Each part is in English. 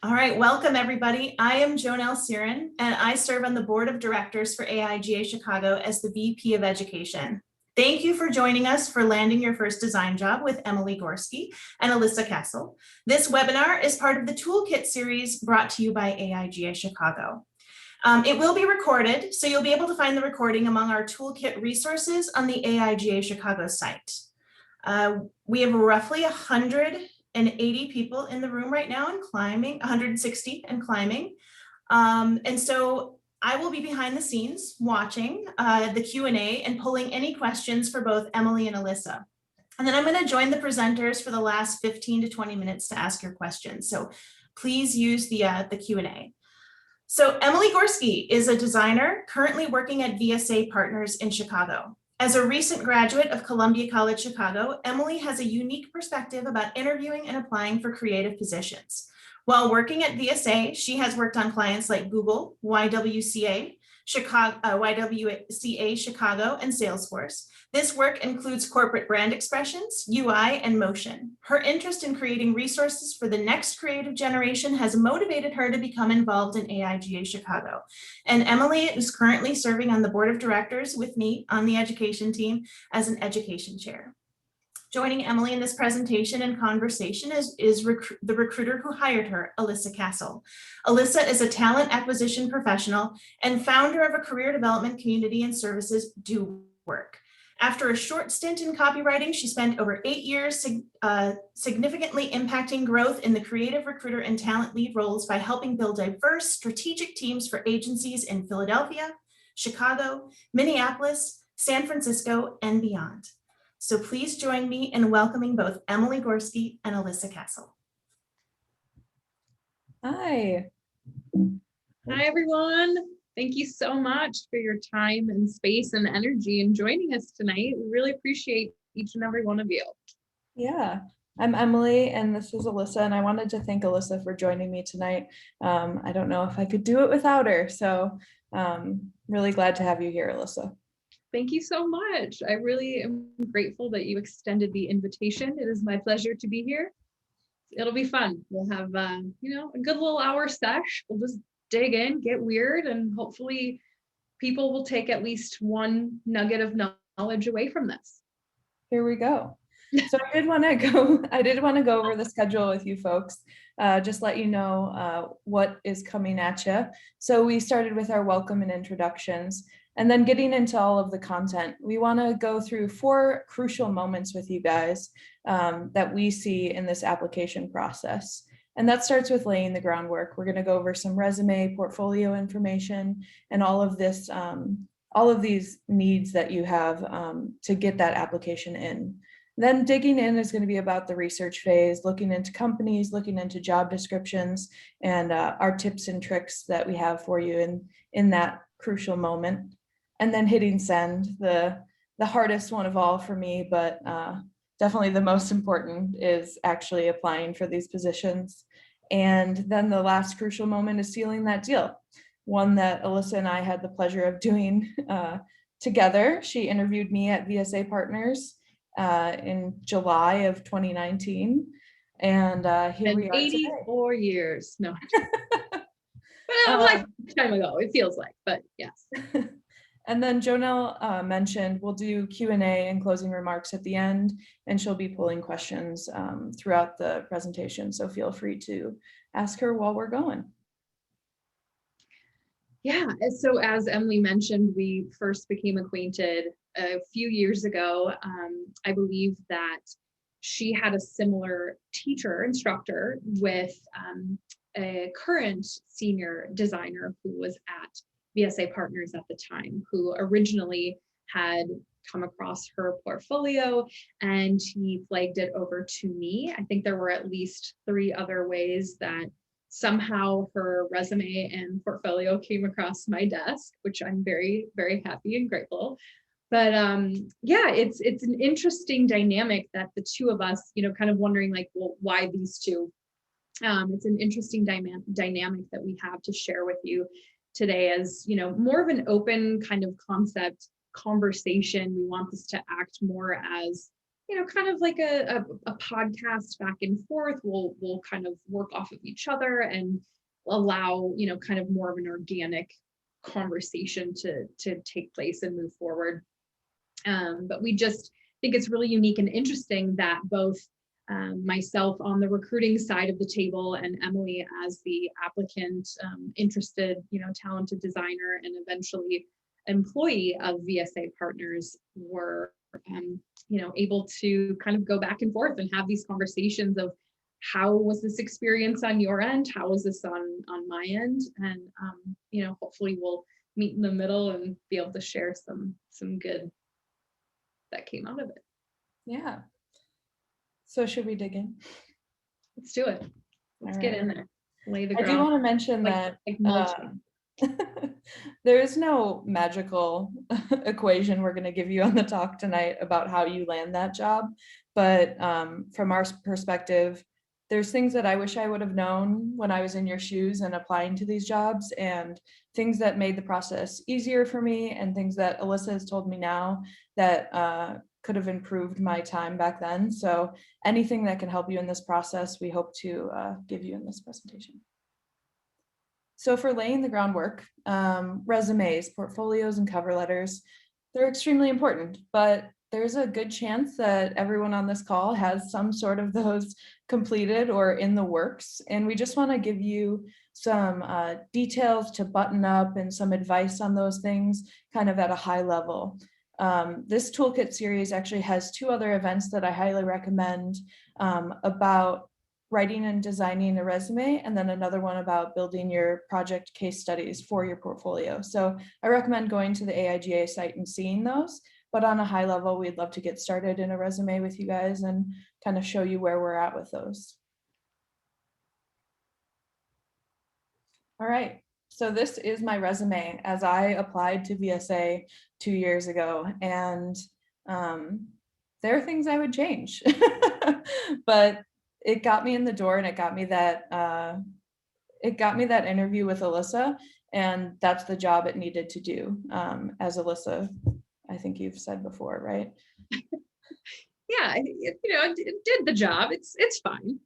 All right, welcome everybody. I am Jonelle Siren, and I serve on the board of directors for AIGA Chicago as the VP of Education. Thank you for joining us for Landing Your First Design Job with Emily Gorski and Alyssa Castle. This webinar is part of the Toolkit series brought to you by AIGA Chicago. It will be recorded, so you'll be able to find the recording among our Toolkit resources on the AIGA Chicago site. We have roughly 180 people in the room right now and climbing, 160 and climbing. And so I will be behind the scenes watching the Q&A and pulling any questions for both Emily and Alyssa. And then I'm going to join the presenters for the last 15 to 20 minutes to ask your questions. So please use the Q&A. So Emily Gorski is a designer currently working at VSA Partners in Chicago. As a recent graduate of Columbia College Chicago, Emily has a unique perspective about interviewing and applying for creative positions. While working at VSA, she has worked on clients like Google, YWCA, Chicago, and Salesforce. This work includes corporate brand expressions, UI, and motion. Her interest in creating resources for the next creative generation has motivated her to become involved in AIGA Chicago. And Emily is currently serving on the board of directors with me on the education team as an education chair. Joining Emily in this presentation and conversation is the recruiter who hired her, Alyssa Castle. Alyssa is a talent acquisition professional and founder of a career development community and services, Do Work. After a short stint in copywriting, she spent over 8 years significantly impacting growth in the creative recruiter and talent lead roles by helping build diverse strategic teams for agencies in Philadelphia, Chicago, Minneapolis, San Francisco, and beyond. So please join me in welcoming both Emily Gorski and Alyssa Castle. Hi. Hi, everyone. Thank you so much for your time and space and energy in joining us tonight. We really appreciate each and every one of you. Yeah, I'm Emily and this is Alyssa, and I wanted to thank Alyssa for joining me tonight. I don't know if I could do it without her, so really glad to have you here, Alyssa. Thank you so much. I really am grateful that you extended the invitation. It is my pleasure to be here. It'll be fun. We'll have, a good little hour sesh. We'll just dig in, get weird, and hopefully people will take at least one nugget of knowledge away from this. Here we go. So I did want to go over the schedule with you folks. Just let you know what is coming at you. So we started with our welcome and introductions. And then getting into all of the content, we want to go through 4 crucial moments with you guys that we see in this application process. And that starts with laying the groundwork. We're going to go over some resume, portfolio information, and all of this, all of these needs that you have to get that application in. Then digging in is going to be about the research phase, looking into companies, looking into job descriptions, and our tips and tricks that we have for you in that crucial moment. And then hitting send, the hardest one of all for me, but definitely the most important is actually applying for these positions. And then the last crucial moment is sealing that deal. One that Alyssa and I had the pleasure of doing together. She interviewed me at VSA Partners in July of 2019. And here we are 84 today. Years. No. But like time ago, it feels like, but yes. And then Jonelle mentioned we'll do Q&A and closing remarks at the end, and she'll be pulling questions throughout the presentation. So feel free to ask her while we're going. Yeah, so as Emily mentioned, we first became acquainted a few years ago. I believe that she had a similar instructor with a current senior designer who was at VSA Partners at the time, who originally had come across her portfolio and he flagged it over to me. I think there were at least 3 other ways that somehow her resume and portfolio came across my desk, which I'm very, very happy and grateful. But yeah, it's an interesting dynamic that the two of us, kind of wondering like, well, why these two? It's an interesting dynamic that we have to share with you today as, more of an open kind of concept conversation. We want this to act more as kind of like a podcast back and forth. We'll kind of work off of each other and allow, kind of more of an organic conversation to take place and move forward. But we just think it's really unique and interesting that both myself on the recruiting side of the table and Emily as the applicant, interested, talented designer and eventually employee of VSA Partners were, able to kind of go back and forth and have these conversations of how was this experience on your end? How was this on my end? And, hopefully we'll meet in the middle and be able to share some good that came out of it. Yeah. So should we dig in? Let's do it. Let's get in there. Lay the ground. I do want to mention that there is no magical equation we're going to give you on the talk tonight about how you land that job. But from our perspective, there's things that I wish I would have known when I was in your shoes and applying to these jobs, and things that made the process easier for me, and things that Alyssa has told me now that could have improved my time back then. So anything that can help you in this process, we hope to give you in this presentation. So for laying the groundwork, resumes, portfolios, and cover letters, they're extremely important, but there's a good chance that everyone on this call has some sort of those completed or in the works. And we just want to give you some details to button up and some advice on those things kind of at a high level. This toolkit series actually has 2 other events that I highly recommend about writing and designing a resume, and then another one about building your project case studies for your portfolio. So I recommend going to the AIGA site and seeing those, but on a high level, we'd love to get started in a resume with you guys and kind of show you where we're at with those. All right, so this is my resume as I applied to VSA 2 years ago, and there are things I would change, but it got me in the door, and it got me that interview with Alyssa, and that's the job it needed to do. As Alyssa, I think you've said before, right? Yeah, it did the job. It's fine.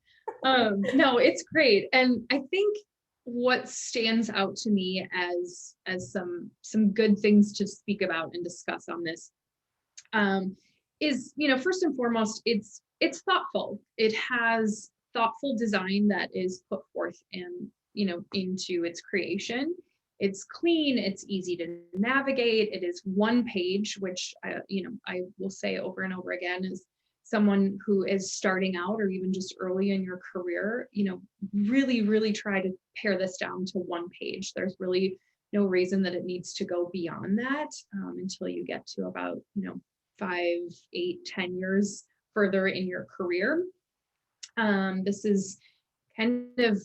No, it's great, and I think what stands out to me as some good things to speak about and discuss on this is, first and foremost, it's thoughtful. It has thoughtful design that is put forth and, into its creation. It's clean, it's easy to navigate. It is one page, which, I will say over and over again, as someone who is starting out or even just early in your career, really, really try to pare this down to one page. There's really no reason that it needs to go beyond that until you get to about, 5, 8, 10 years further in your career. This is kind of,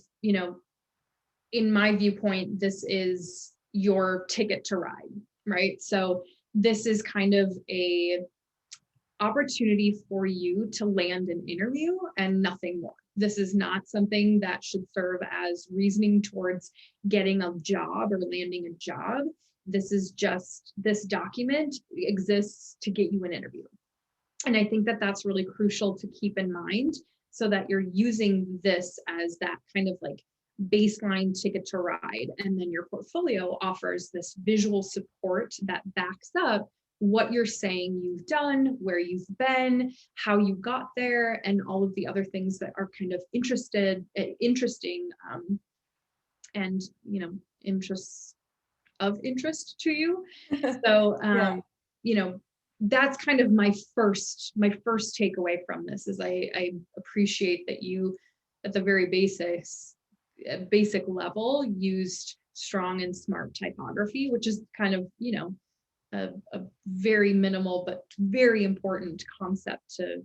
in my viewpoint, this is your ticket to ride, right? So this is kind of a opportunity for you to land an interview and nothing more. This is not something that should serve as reasoning towards getting a job or landing a job. This is just, this document exists to get you an interview. And I think that that's really crucial to keep in mind, so that you're using this as that kind of like baseline ticket to ride. And then your portfolio offers this visual support that backs up what you're saying you've done, where you've been, how you got there, and all of the other things that are kind of interesting, and interest to you. So, yeah. That's kind of my first takeaway from this is I appreciate that you, at the very basic level, used strong and smart typography, which is kind of, a very minimal but very important concept to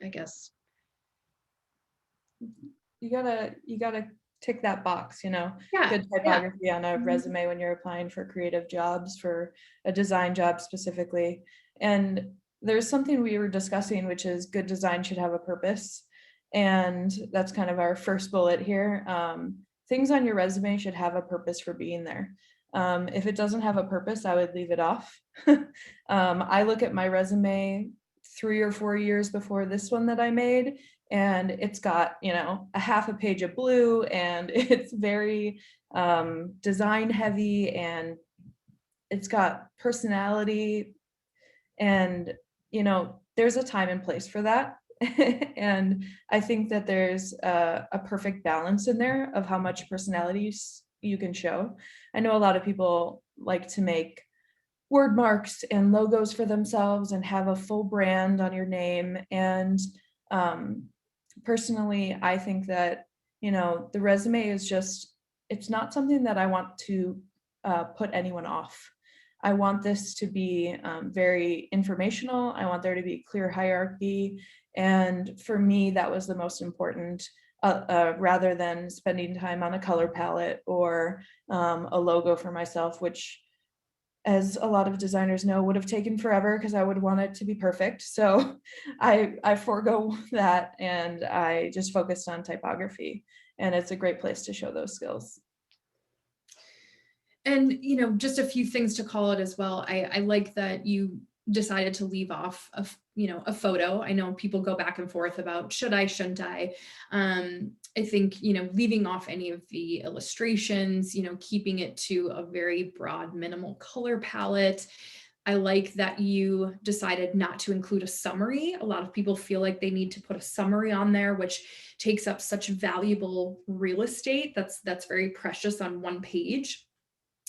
I guess. You gotta tick that box, Yeah, good typography on a resume when you're applying for creative jobs, for a design job specifically. And there's something we were discussing, which is good design should have a purpose. And that's kind of our first bullet here. Things on your resume should have a purpose for being there. If it doesn't have a purpose, I would leave it off. I look at my resume 3 or 4 years before this one that I made, and it's got, you know, a half a page of blue, and it's very design heavy, and it's got personality, and, you know, there's a time and place for that. And I think that there's a perfect balance in there of how much personality you can show. I know a lot of people like to make word marks and logos for themselves and have a full brand on your name. And personally, I think that, you know, the resume is just, it's not something that I want to put anyone off. I want this to be very informational. I want there to be clear hierarchy. And for me, that was the most important, rather than spending time on a color palette or a logo for myself, which, as a lot of designers know, would have taken forever because I would want it to be perfect. So I forego that, and I just focused on typography, and it's a great place to show those skills. And, you know, just a few things to call it as well. I like that you decided to leave off of, you know, a photo. I know people go back and forth about should I, shouldn't I? I think, you know, leaving off any of the illustrations, you know, keeping it to a very broad, minimal color palette. I like that you decided not to include a summary. A lot of people feel like they need to put a summary on there, which takes up such valuable real estate. That's very precious on one page.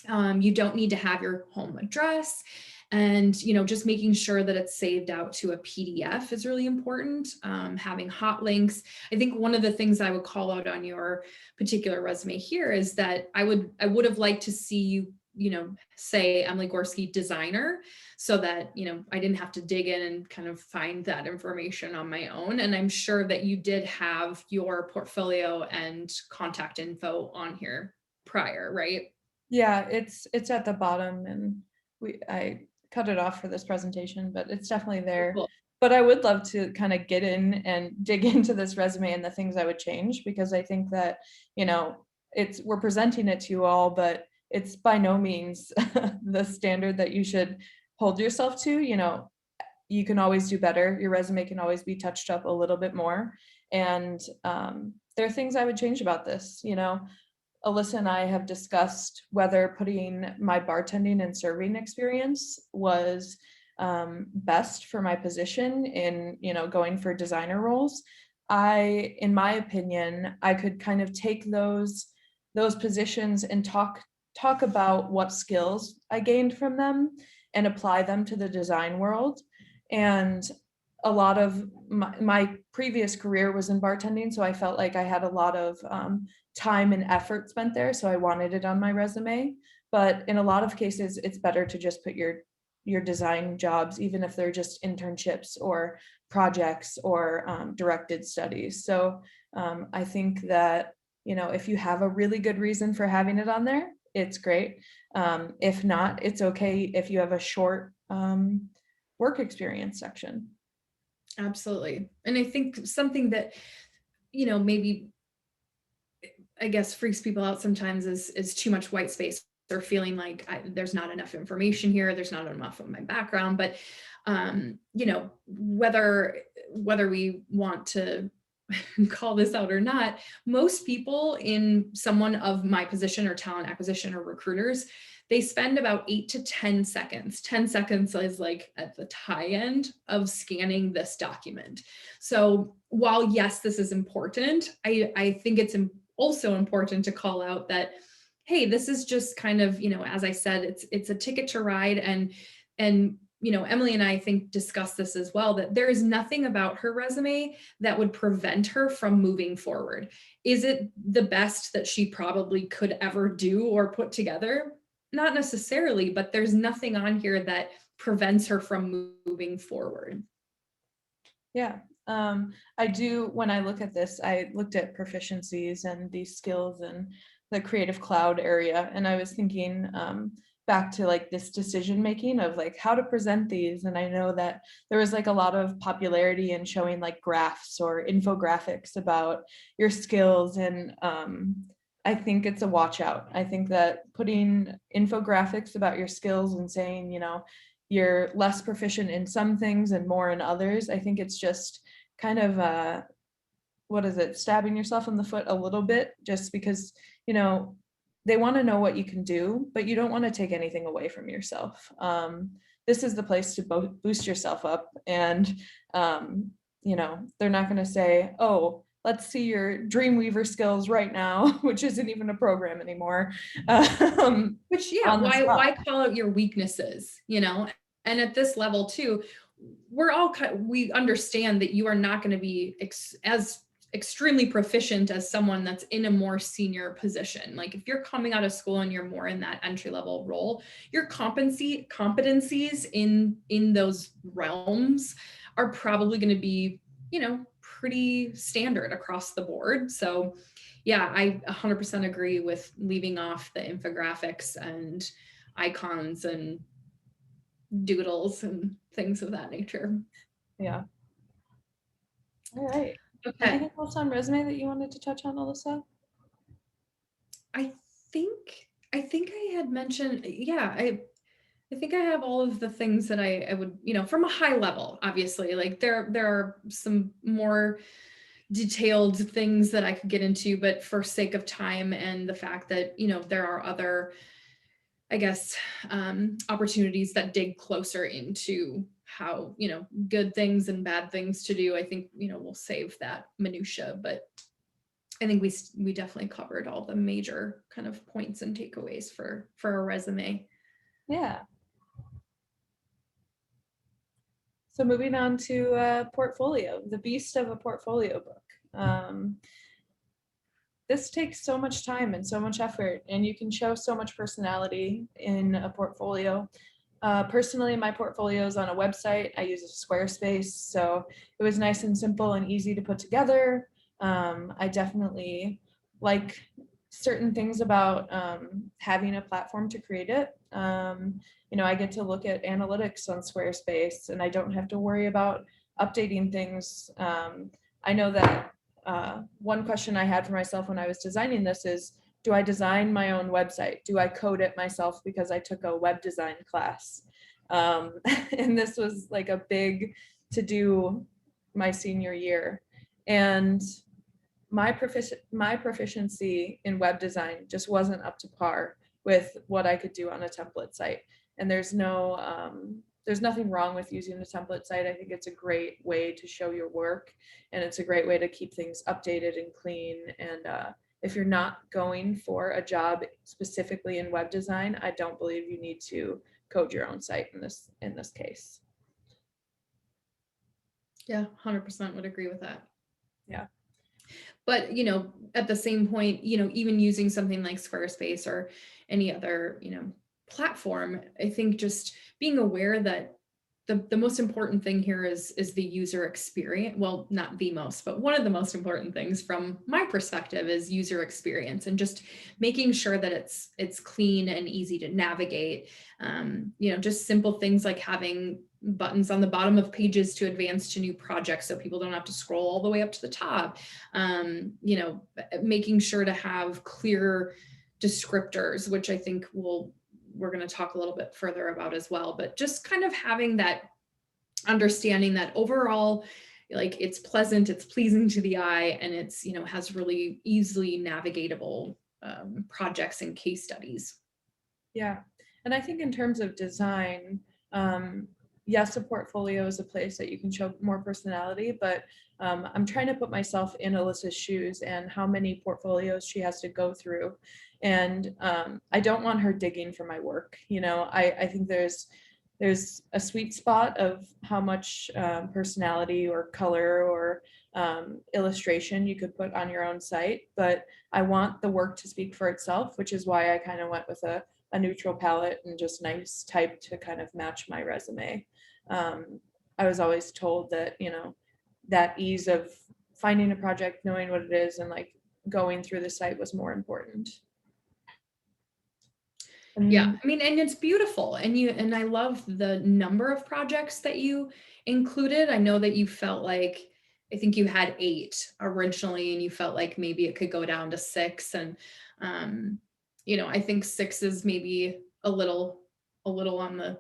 You don't need to have your home address, and, you know, just making sure that it's saved out to a PDF is really important. Having hot links. I think one of the things I would call out on your particular resume here is that I would have liked to see you, you know, say Emily Gorski designer, so that, you know, I didn't have to dig in and kind of find that information on my own. And I'm sure that you did have your portfolio and contact info on here prior, right? Yeah, it's at the bottom, and I cut it off for this presentation, but it's definitely there. Cool. But I would love to kind of get in and dig into this resume and the things I would change, because I think that, you know, we're presenting it to you all, but it's by no means the standard that you should hold yourself to. You know, you can always do better. Your resume can always be touched up a little bit more. And there are things I would change about this. You know, Alyssa and I have discussed whether putting my bartending and serving experience was best for my position in, you know, going for designer roles. In my opinion, I could kind of take those positions and talk about what skills I gained from them and apply them to the design world. And a lot of my previous career was in bartending, so I felt like I had a lot of time and effort spent there, so I wanted it on my resume. But in a lot of cases, it's better to just put your design jobs, even if they're just internships or projects or directed studies. So I think that, you know, if you have a really good reason for having it on there, it's great. If not, it's okay if you have a short work experience section. Absolutely. And I think something that, you know, maybe, I guess, freaks people out sometimes is too much white space, or feeling like there's not enough information here, there's not enough of my background. But you know, whether we want to call this out or not, most people in someone of my position, or talent acquisition or recruiters, they spend about 8 to 10 seconds. 10 seconds is like at the high end of scanning this document. So while yes, this is important, I think it's also important to call out that, hey, this is just kind of, you know, as I said, it's a ticket to ride. And you know, Emily and I think discussed this as well, that there is nothing about her resume that would prevent her from moving forward. Is it the best that she probably could ever do or put together? Not necessarily, but there's nothing on here that prevents her from moving forward. Yeah, I do. When I look at this, I looked at proficiencies and these skills and the Creative Cloud area, and I was thinking back to like this decision making of like how to present these. And I know that there was like a lot of popularity in showing like graphs or infographics about your skills, and I think it's a watch out. I think that putting infographics about your skills and saying, you know, you're less proficient in some things and more in others, I think it's just kind of what is it, stabbing yourself in the foot a little bit, just because, you know, they want to know what you can do, but you don't want to take anything away from yourself. This is the place to boost yourself up, and you know, they're not going to say, oh, let's see your Dreamweaver skills right now, which isn't even a program anymore. Which, yeah, why call out your weaknesses, you know? And at this level too, we understand that you are not going to be as extremely proficient as someone that's in a more senior position. Like if you're coming out of school and you're more in that entry level role, your competencies in those realms are probably going to be, you know, pretty standard across the board. So yeah, I 100% agree with leaving off the infographics and icons and doodles and things of that nature. Yeah. All right. Okay. Anything else on resume that you wanted to touch on, Alyssa? I think I had mentioned, yeah, I think I have all of the things that I would, you know, from a high level, obviously, like there are some more detailed things that I could get into, but for sake of time and the fact that, you know, there are other, I guess, opportunities that dig closer into how, you know, good things and bad things to do. I think, you know, we'll save that minutia, but I think we definitely covered all the major kind of points and takeaways for a resume. Yeah. So moving on to portfolio, the beast of a portfolio book. This takes so much time and so much effort, and you can show so much personality in a portfolio. Personally, my portfolio is on a website. I use a Squarespace, so it was nice and simple and easy to put together. I definitely like certain things about having a platform to create it. You know, I get to look at analytics on Squarespace, and I don't have to worry about updating things. I know that one question I had for myself when I was designing this is, do I design my own website? Do I code it myself because I took a web design class? And this was like a big to do my senior year. And my proficiency in web design just wasn't up to par with what I could do on a template site. And there's nothing wrong with using a template site. I think it's a great way to show your work, and it's a great way to keep things updated and clean. And if you're not going for a job specifically in web design, I don't believe you need to code your own site in this case. Yeah, 100% would agree with that. Yeah. But, you know, at the same point, you know, even using something like Squarespace or any other, you know, platform, I think just being aware that the most important thing here is the user experience. Well, not the most, but one of the most important things from my perspective is user experience, and just making sure that it's clean and easy to navigate. You know, just simple things like having buttons on the bottom of pages to advance to new projects so people don't have to scroll all the way up to the top. You know, making sure to have clear descriptors, which I think we're going to talk a little bit further about as well, but just kind of having that understanding that overall, like, it's pleasant, it's pleasing to the eye, and it's, you know, has really easily navigatable projects and case studies. Yeah. And I think in terms of design, yes, a portfolio is a place that you can show more personality, but I'm trying to put myself in Alyssa's shoes and how many portfolios she has to go through. And I don't want her digging for my work. You know, I think there's a sweet spot of how much personality or color or illustration you could put on your own site, but I want the work to speak for itself, which is why I kind of went with a neutral palette and just nice type to kind of match my resume. I was always told that, you know, that ease of finding a project, knowing what it is, and like going through the site was more important. Yeah, I mean, and it's beautiful, and I love the number of projects that you included. I know that you felt like I think you had 8 originally, and you felt like maybe it could go down to 6. And, I think 6 is maybe a little on the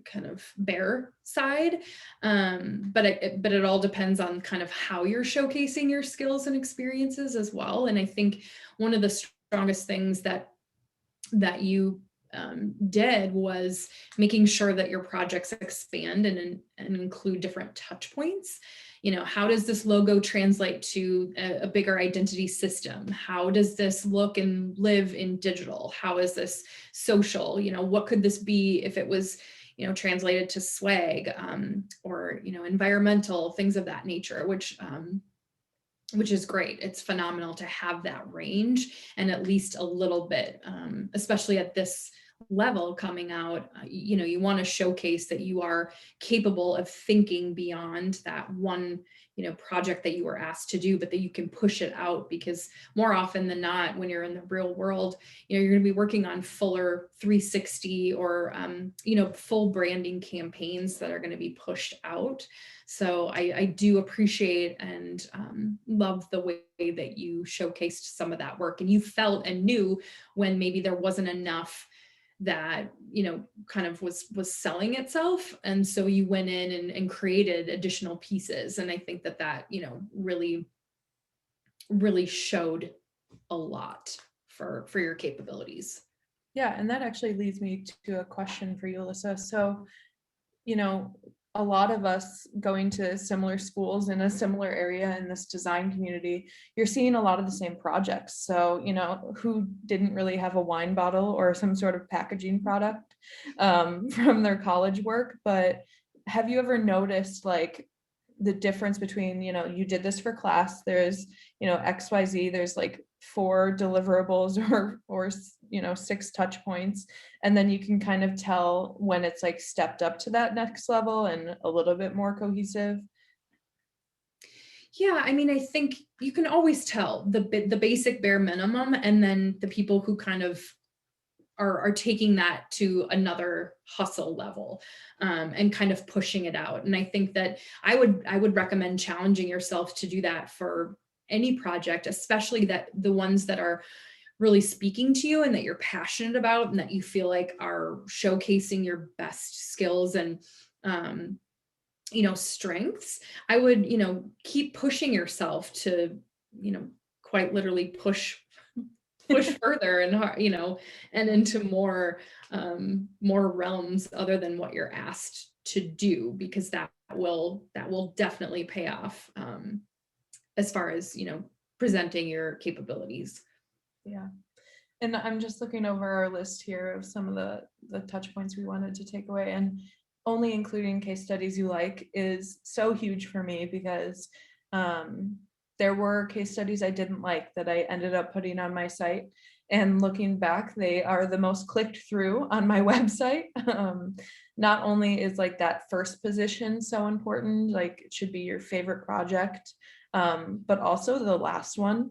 kind of bare side. But it all depends on kind of how you're showcasing your skills and experiences as well. And I think one of the strongest things that you did was making sure that your projects expand and include different touch points. How does this logo translate to a bigger identity system? How does this look and live in digital? How is this social? What could this be if it was, translated to swag, or, environmental, things of that nature, which is great. It's phenomenal to have that range and at least a little bit, especially at this level coming out. You want to showcase that you are capable of thinking beyond that one, project that you were asked to do, but that you can push it out, because more often than not, when you're in the real world, you're going to be working on fuller 360 or, full branding campaigns that are going to be pushed out. So I do appreciate and love the way that you showcased some of that work, and you felt and knew when maybe there wasn't enough that, kind of was selling itself. And so you went in and created additional pieces. And I think that, really, really showed a lot for your capabilities. Yeah, and that actually leads me to a question for you, Alyssa. So, a lot of us going to similar schools in a similar area in this design community, you're seeing a lot of the same projects. So, who didn't really have a wine bottle or some sort of packaging product from their college work? But have you ever noticed like the difference between, you did this for class, there's, XYZ, there's like 4 deliverables or 6 touch points, and then you can kind of tell when it's like stepped up to that next level and a little bit more cohesive? Yeah, I mean, I think you can always tell the basic bare minimum, and then the people who kind of are taking that to another hustle level, and kind of pushing it out. And I think that I would recommend challenging yourself to do that for any project, especially that the ones that are really speaking to you and that you're passionate about and that you feel like are showcasing your best skills and strengths. I would keep pushing yourself to quite literally push further and and into more realms other than what you're asked to do, because that will definitely pay off as far as presenting your capabilities. Yeah. And I'm just looking over our list here of some of the touch points we wanted to take away, and only including case studies you like is so huge for me, because there were case studies I didn't like that I ended up putting on my site, and looking back, they are the most clicked through on my website. Not only is like that first position so important, like it should be your favorite project, but also the last one.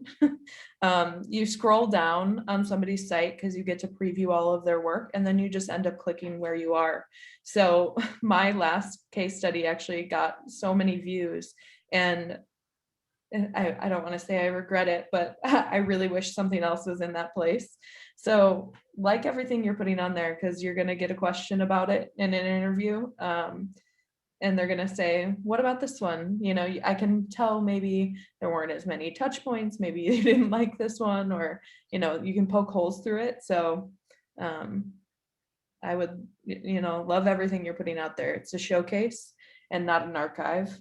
You scroll down on somebody's site because you get to preview all of their work, and then you just end up clicking where you are. So my last case study actually got so many views, and I don't want to say I regret it, but I really wish something else was in that place. So like everything you're putting on there, because you're going to get a question about it in an interview. And they're going to say, what about this one? I can tell maybe there weren't as many touch points. Maybe you didn't like this one, or, you can poke holes through it. So I would, love everything you're putting out there. It's a showcase and not an archive,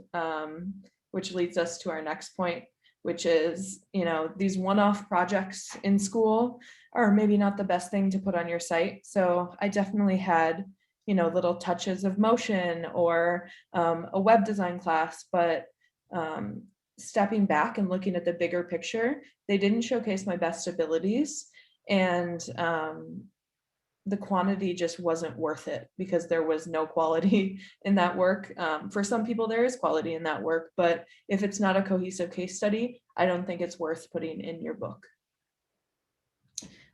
which leads us to our next point, which is, these one-off projects in school are maybe not the best thing to put on your site. So I definitely had little touches of motion or a web design class, but stepping back and looking at the bigger picture, they didn't showcase my best abilities, and the quantity just wasn't worth it because there was no quality in that work. For some people there is quality in that work, but if it's not a cohesive case study, I don't think it's worth putting in your book.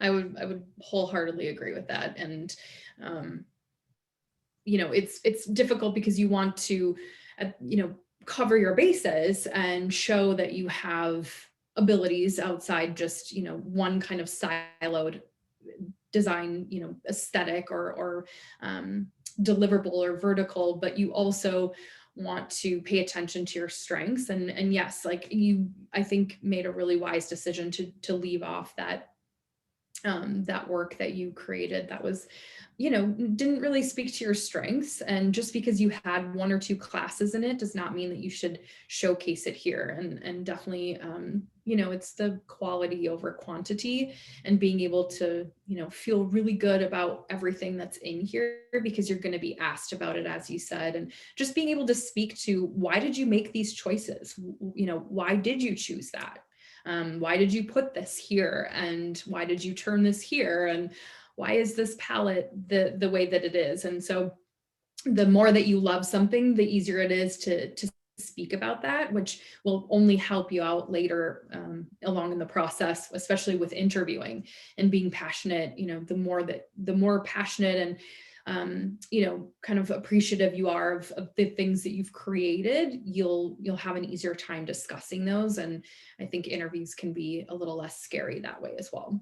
I would wholeheartedly agree with that. And it's difficult because you want to cover your bases and show that you have abilities outside just, one kind of siloed design, aesthetic or deliverable or vertical, but you also want to pay attention to your strengths. And yes, like you, I think, made a really wise decision to leave off that work that you created that was, didn't really speak to your strengths. And just because you had 1 or 2 classes in it does not mean that you should showcase it here. And definitely, it's the quality over quantity, and being able to, feel really good about everything that's in here, because you're going to be asked about it, as you said, and just being able to speak to, why did you make these choices? Why did you choose that? Why did you put this here? And why did you turn this here? And why is this palette the way that it is? And so the more that you love something, the easier it is to speak about that, which will only help you out later along in the process, especially with interviewing and being passionate. The more passionate and kind of appreciative you are of the things that you've created, you'll have an easier time discussing those. And I think interviews can be a little less scary that way as well.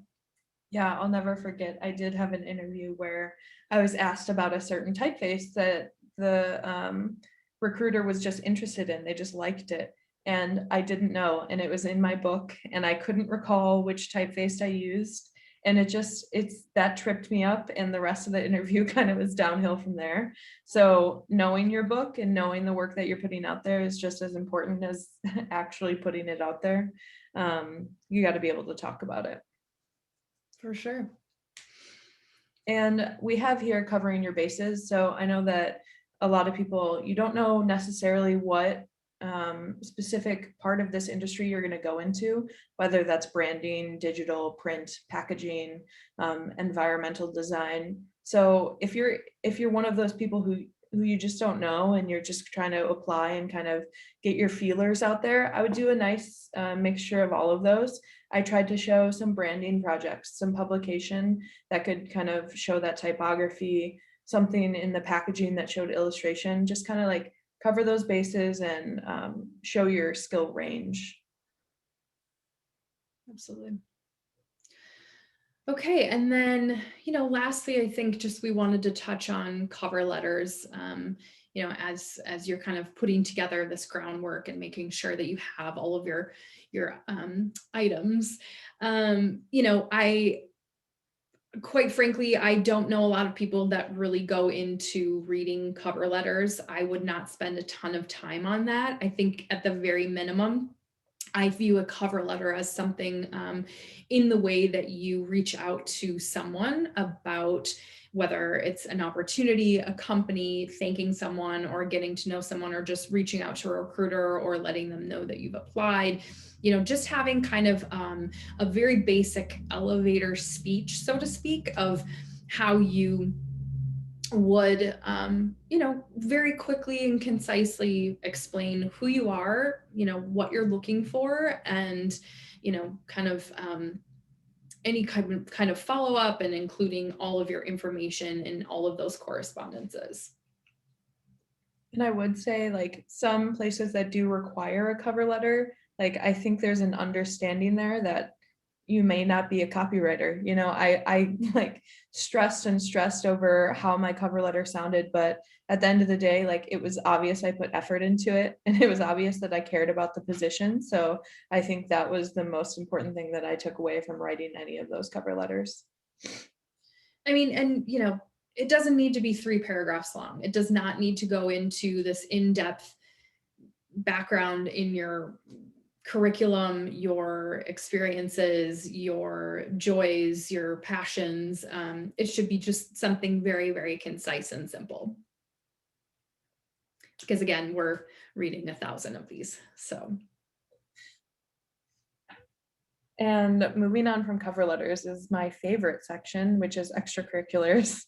Yeah, I'll never forget. I did have an interview where I was asked about a certain typeface that the recruiter was just interested in. They just liked it. And I didn't know. And it was in my book, and I couldn't recall which typeface I used. And that tripped me up, and the rest of the interview kind of was downhill from there. So knowing your book and knowing the work that you're putting out there is just as important as actually putting it out there. You got to be able to talk about it. For sure. And we have here covering your bases. So I know that a lot of people, you don't know necessarily what specific part of this industry you're going to go into, whether that's branding, digital, print, packaging, environmental design. So if you're one of those people who you just don't know, and you're just trying to apply and kind of get your feelers out there, I would do a nice mixture of all of those. I tried to show some branding projects, some publication that could kind of show that typography, something in the packaging that showed illustration, just kind of like cover those bases and show your skill range. Absolutely. Okay, and then, lastly, I think just we wanted to touch on cover letters, as you're kind of putting together this groundwork and making sure that you have all of your items. Quite frankly, I don't know a lot of people that really go into reading cover letters. I would not spend a ton of time on that. I think at the very minimum, I view a cover letter as something in the way that you reach out to someone about whether it's an opportunity, a company, thanking someone, or getting to know someone, or just reaching out to a recruiter or letting them know that you've applied. Just having kind of a very basic elevator speech, so to speak, of how you would, very quickly and concisely explain who you are, what you're looking for, and, kind of any kind of follow up, and including all of your information in all of those correspondences. And I would say, like, some places that do require a cover letter, like, I think there's an understanding there that you may not be a copywriter. I like stressed over how my cover letter sounded, but at the end of the day, like, it was obvious I put effort into it, and it was obvious that I cared about the position. So I think that was the most important thing that I took away from writing any of those cover letters. I mean, and it doesn't need to be 3 paragraphs long. It does not need to go into this in-depth background in your curriculum, your experiences, your joys, your passions. It should be just something very, very concise and simple. Because again, we're reading 1,000 of these, so. And moving on from cover letters is my favorite section, which is extracurriculars.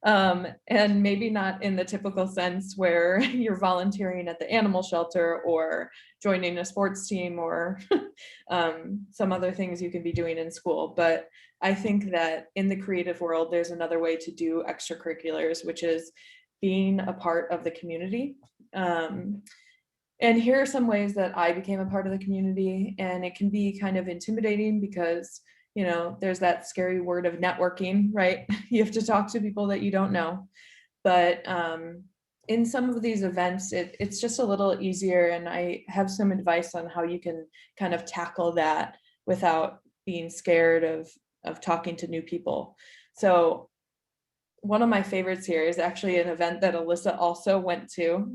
And maybe not in the typical sense where you're volunteering at the animal shelter or joining a sports team or some other things you can be doing in school. But I think that in the creative world, there's another way to do extracurriculars, which is being a part of the community. And here are some ways that I became a part of the community, and it can be kind of intimidating because, you know, there's that scary word of networking, right? You have to talk to people that you don't know. But in some of these events, it's just a little easier, and I have some advice on how you can kind of tackle that without being scared of talking to new people. So one of my favorites here is actually an event that Alyssa also went to,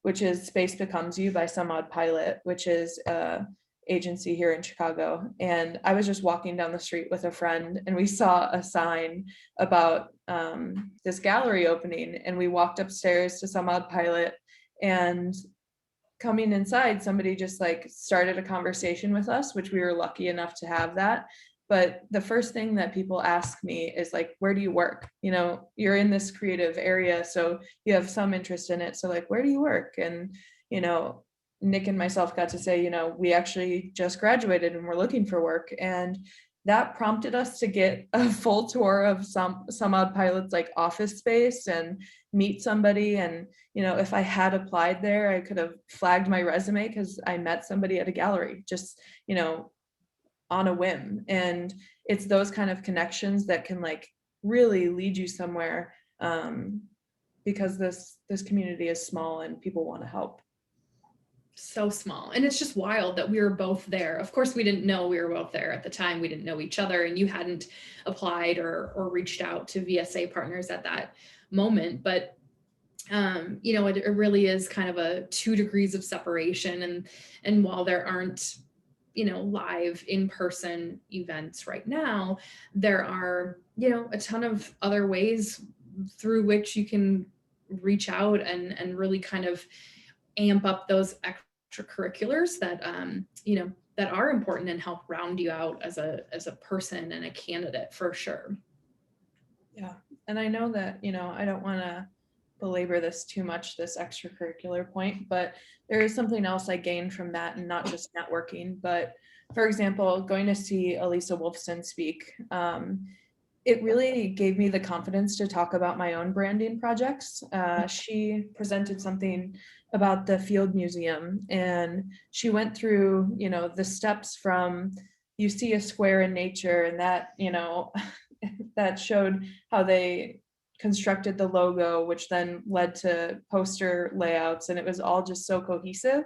which is Space Becomes You by Some Odd Pilot, which is a agency here in Chicago. And I was just walking down the street with a friend, and we saw a sign about this gallery opening, and we walked upstairs to Some Odd Pilot, and coming inside, somebody just like started a conversation with us, which we were lucky enough to have that. But the first thing that people ask me is like, where do you work? You know, you're in this creative area, so you have some interest in it. So like, where do you work? And, you know, Nick and myself got to say, you know, we actually just graduated and we're looking for work. And that prompted us to get a full tour of some Odd Pilot's like office space and meet somebody. And, you know, if I had applied there, I could have flagged my resume because I met somebody at a gallery, just, you know, on a whim. And it's those kind of connections that can like really lead you somewhere, because this community is small and people want to help. So small. And it's just wild that we were both there. Of course, we didn't know we were both there at the time. We didn't know each other, and you hadn't applied or reached out to VSA partners at that moment. But you know, it really is kind of a 2 degrees of separation. And while there aren't, you know, live in-person events right now, there are, you know, a ton of other ways through which you can reach out and really kind of amp up those extracurriculars that, you know, that are important and help round you out as a person and a candidate for sure. Yeah. And I know that, you know, I don't want to belabor this too much, this extracurricular point, but there is something else I gained from that, and not just networking. But for example, going to see Elisa Wolfson speak, it really gave me the confidence to talk about my own branding projects. She presented something about the Field Museum, and she went through, you know, the steps from you see a square in nature, and that, you know, that showed how they constructed the logo, which then led to poster layouts, and it was all just so cohesive.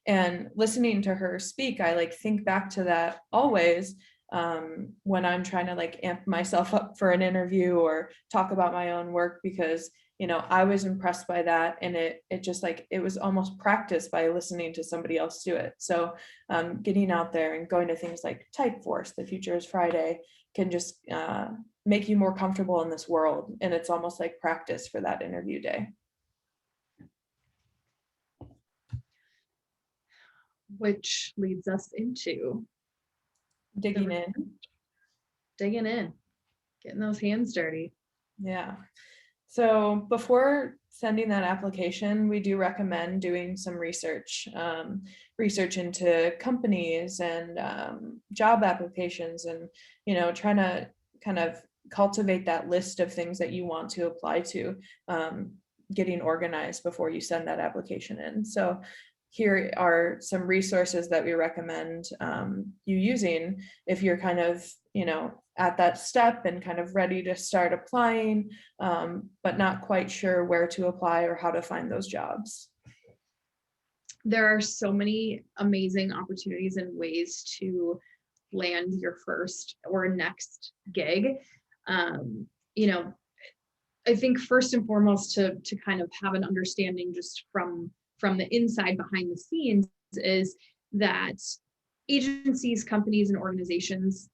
And listening to her speak, I like think back to that always, when I'm trying to like amp myself up for an interview or talk about my own work, because, you know, I was impressed by that, and it just like, it was almost practice by listening to somebody else do it. So getting out there and going to things like Typeforce, The Future is Friday, can just make you more comfortable in this world, and it's almost like practice for that interview day. Which leads us into Digging in. Getting those hands dirty. Yeah. So before sending that application, we do recommend doing some research, research into companies and job applications, and, you know, trying to kind of cultivate that list of things that you want to apply to, getting organized before you send that application in. So here are some resources that we recommend you using if you're kind of, you know, at that step and kind of ready to start applying, but not quite sure where to apply or how to find those jobs. There are so many amazing opportunities and ways to land your first or next gig. You know, I think first and foremost to kind of have an understanding just from the inside behind the scenes is that agencies, companies, and organizations,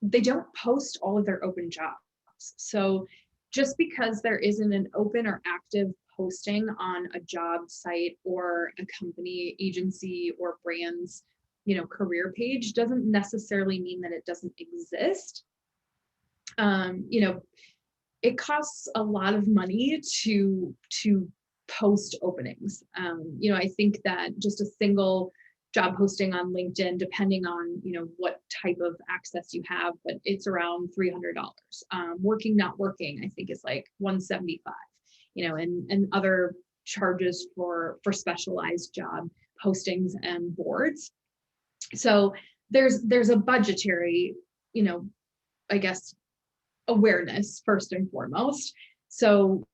they don't post all of their open jobs. So just because there isn't an open or active posting on a job site or a company, agency, or brand's, you know, career page doesn't necessarily mean that it doesn't exist. You know, it costs a lot of money to post openings. You know, I think that just a single job posting on LinkedIn, depending on, you know, what type of access you have, but it's around $300. Working, not working, I think is like $175, you know, and other charges for specialized job postings and boards. So there's a budgetary, I guess, awareness first and foremost. So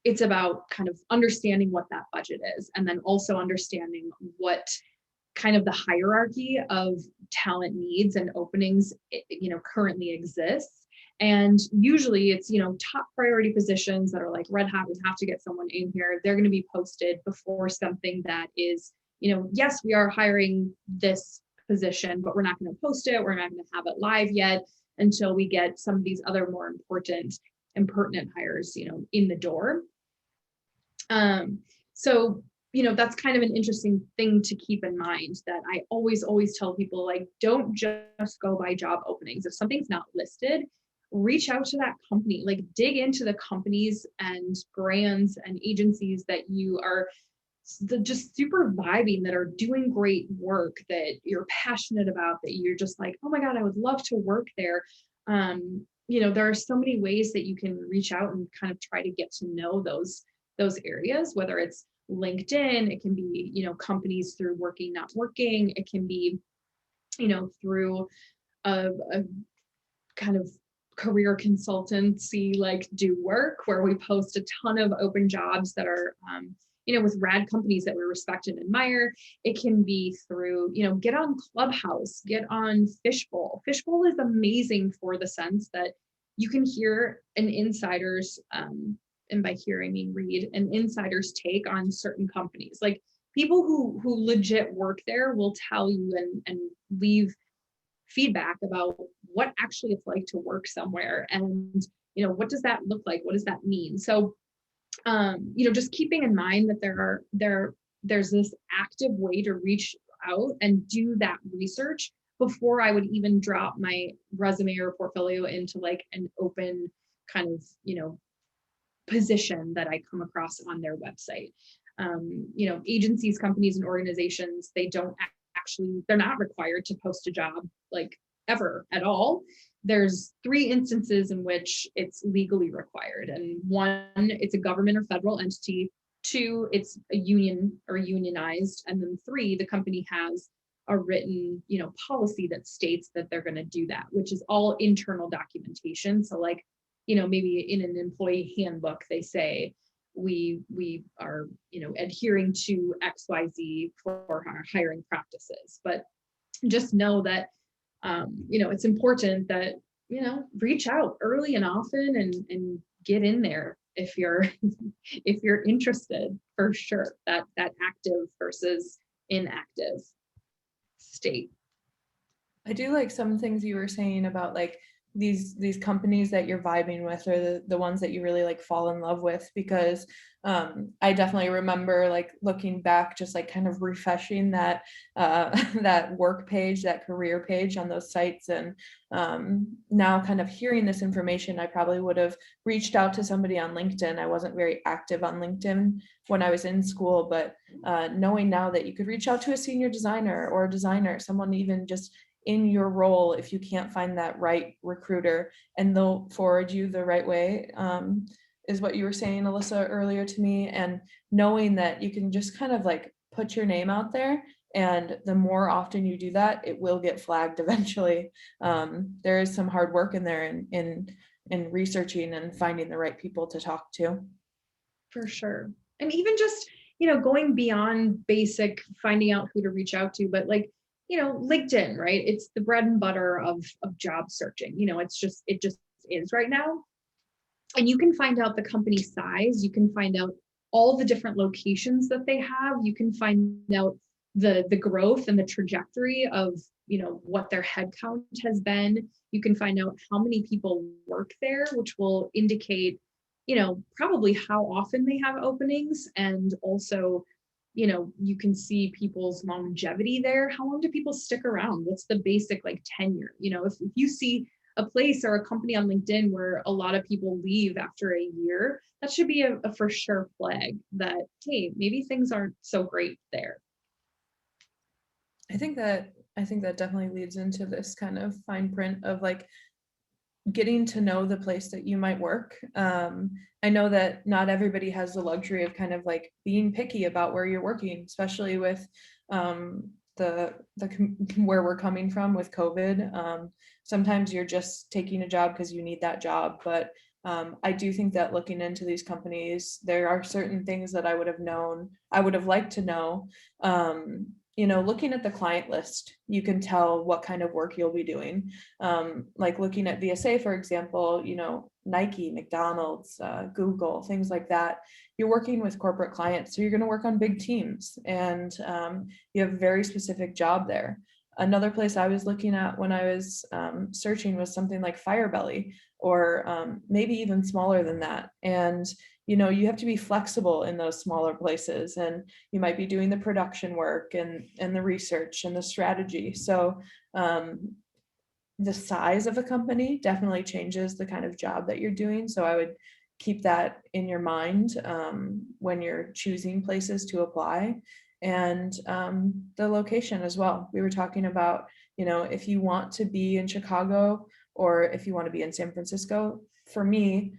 it's about kind of understanding what that budget is, and then also understanding what kind of the hierarchy of talent needs and openings, currently exists. And usually it's, top priority positions that are like red hot, we have to get someone in here. They're going to be posted before something that is, yes, we are hiring this position, but we're not going to post it. We're not going to have it live yet until we get some of these other more important and pertinent hires, in the door. So, that's kind of an interesting thing to keep in mind, that I always tell people, like, don't just go by job openings. If something's not listed, reach out to that company, like dig into the companies and brands and agencies that you are just super vibing, that are doing great work, that you're passionate about, that you're just like, oh my God, I would love to work there. There are so many ways that you can reach out and kind of try to get to know those areas, whether it's LinkedIn, it can be, companies through Working Not Working, it can be, through a kind of career consultancy like Do Work, where we post a ton of open jobs that are, with rad companies that we respect and admire. It can be through, get on Clubhouse, get on Fishbowl. Fishbowl is amazing for the sense that you can hear an insider's, and by hear I mean read, an insider's take on certain companies. Like, people who legit work there will tell you and leave feedback about what actually it's like to work somewhere, and what does that look like, what does that mean. So just keeping in mind that there's this active way to reach out and do that research before I would even drop my resume or portfolio into like an open kind of position that I come across on their website. Agencies, companies, and organizations, they're not required to post a job like ever at all. There's 3 instances in which it's legally required. And 1, it's a government or federal entity. 2, it's a union or unionized. And then 3, the company has a written, policy that states that they're going to do that, which is all internal documentation. So like, maybe in an employee handbook, they say, we are, adhering to XYZ for our hiring practices. But just know that, it's important that, reach out early and often and get in there if you're interested, for sure, that active versus inactive state. I do like some things you were saying about like these companies that you're vibing with, or the ones that you really like fall in love with, because I definitely remember like looking back, just like kind of refreshing that that work page, that career page on those sites, and now kind of hearing this information, I probably would have reached out to somebody on LinkedIn. I wasn't very active on LinkedIn when I was in school, but knowing now that you could reach out to a senior designer or a designer, someone even just in your role, if you can't find that right recruiter, and they'll forward you the right way, is what you were saying, Alyssa, earlier to me. And knowing that you can just kind of like put your name out there, and the more often you do that, it will get flagged eventually. There is some hard work in there in researching and finding the right people to talk to. For sure. And even just, going beyond basic finding out who to reach out to, but like, LinkedIn, right? It's the bread and butter of job searching. It just is right now. And you can find out the company size. You can find out all the different locations that they have. You can find out the growth and the trajectory of, what their headcount has been. You can find out how many people work there, which will indicate, probably how often they have openings, and also, you can see people's longevity there. How long do people stick around? What's the basic like tenure? If you see a place or a company on LinkedIn where a lot of people leave after a year, that should be a for sure flag that, hey, maybe things aren't so great there. I think that definitely leads into this kind of fine print of like getting to know the place that you might work. I know that not everybody has the luxury of kind of like being picky about where you're working, especially with where we're coming from with COVID. Sometimes you're just taking a job because you need that job, but I do think that looking into these companies, there are certain things that I would have liked to know. Looking at the client list, you can tell what kind of work you'll be doing. Like looking at VSA, for example, Nike, McDonald's, Google, things like that. You're working with corporate clients, so you're going to work on big teams, and you have a very specific job there. Another place I was looking at when I was searching was something like Firebelly, or maybe even smaller than that. And you have to be flexible in those smaller places, and you might be doing the production work and the research and the strategy. So the size of a company definitely changes the kind of job that you're doing. So I would keep that in your mind when you're choosing places to apply. And the location as well. We were talking about, if you want to be in Chicago or if you want to be in San Francisco. For me,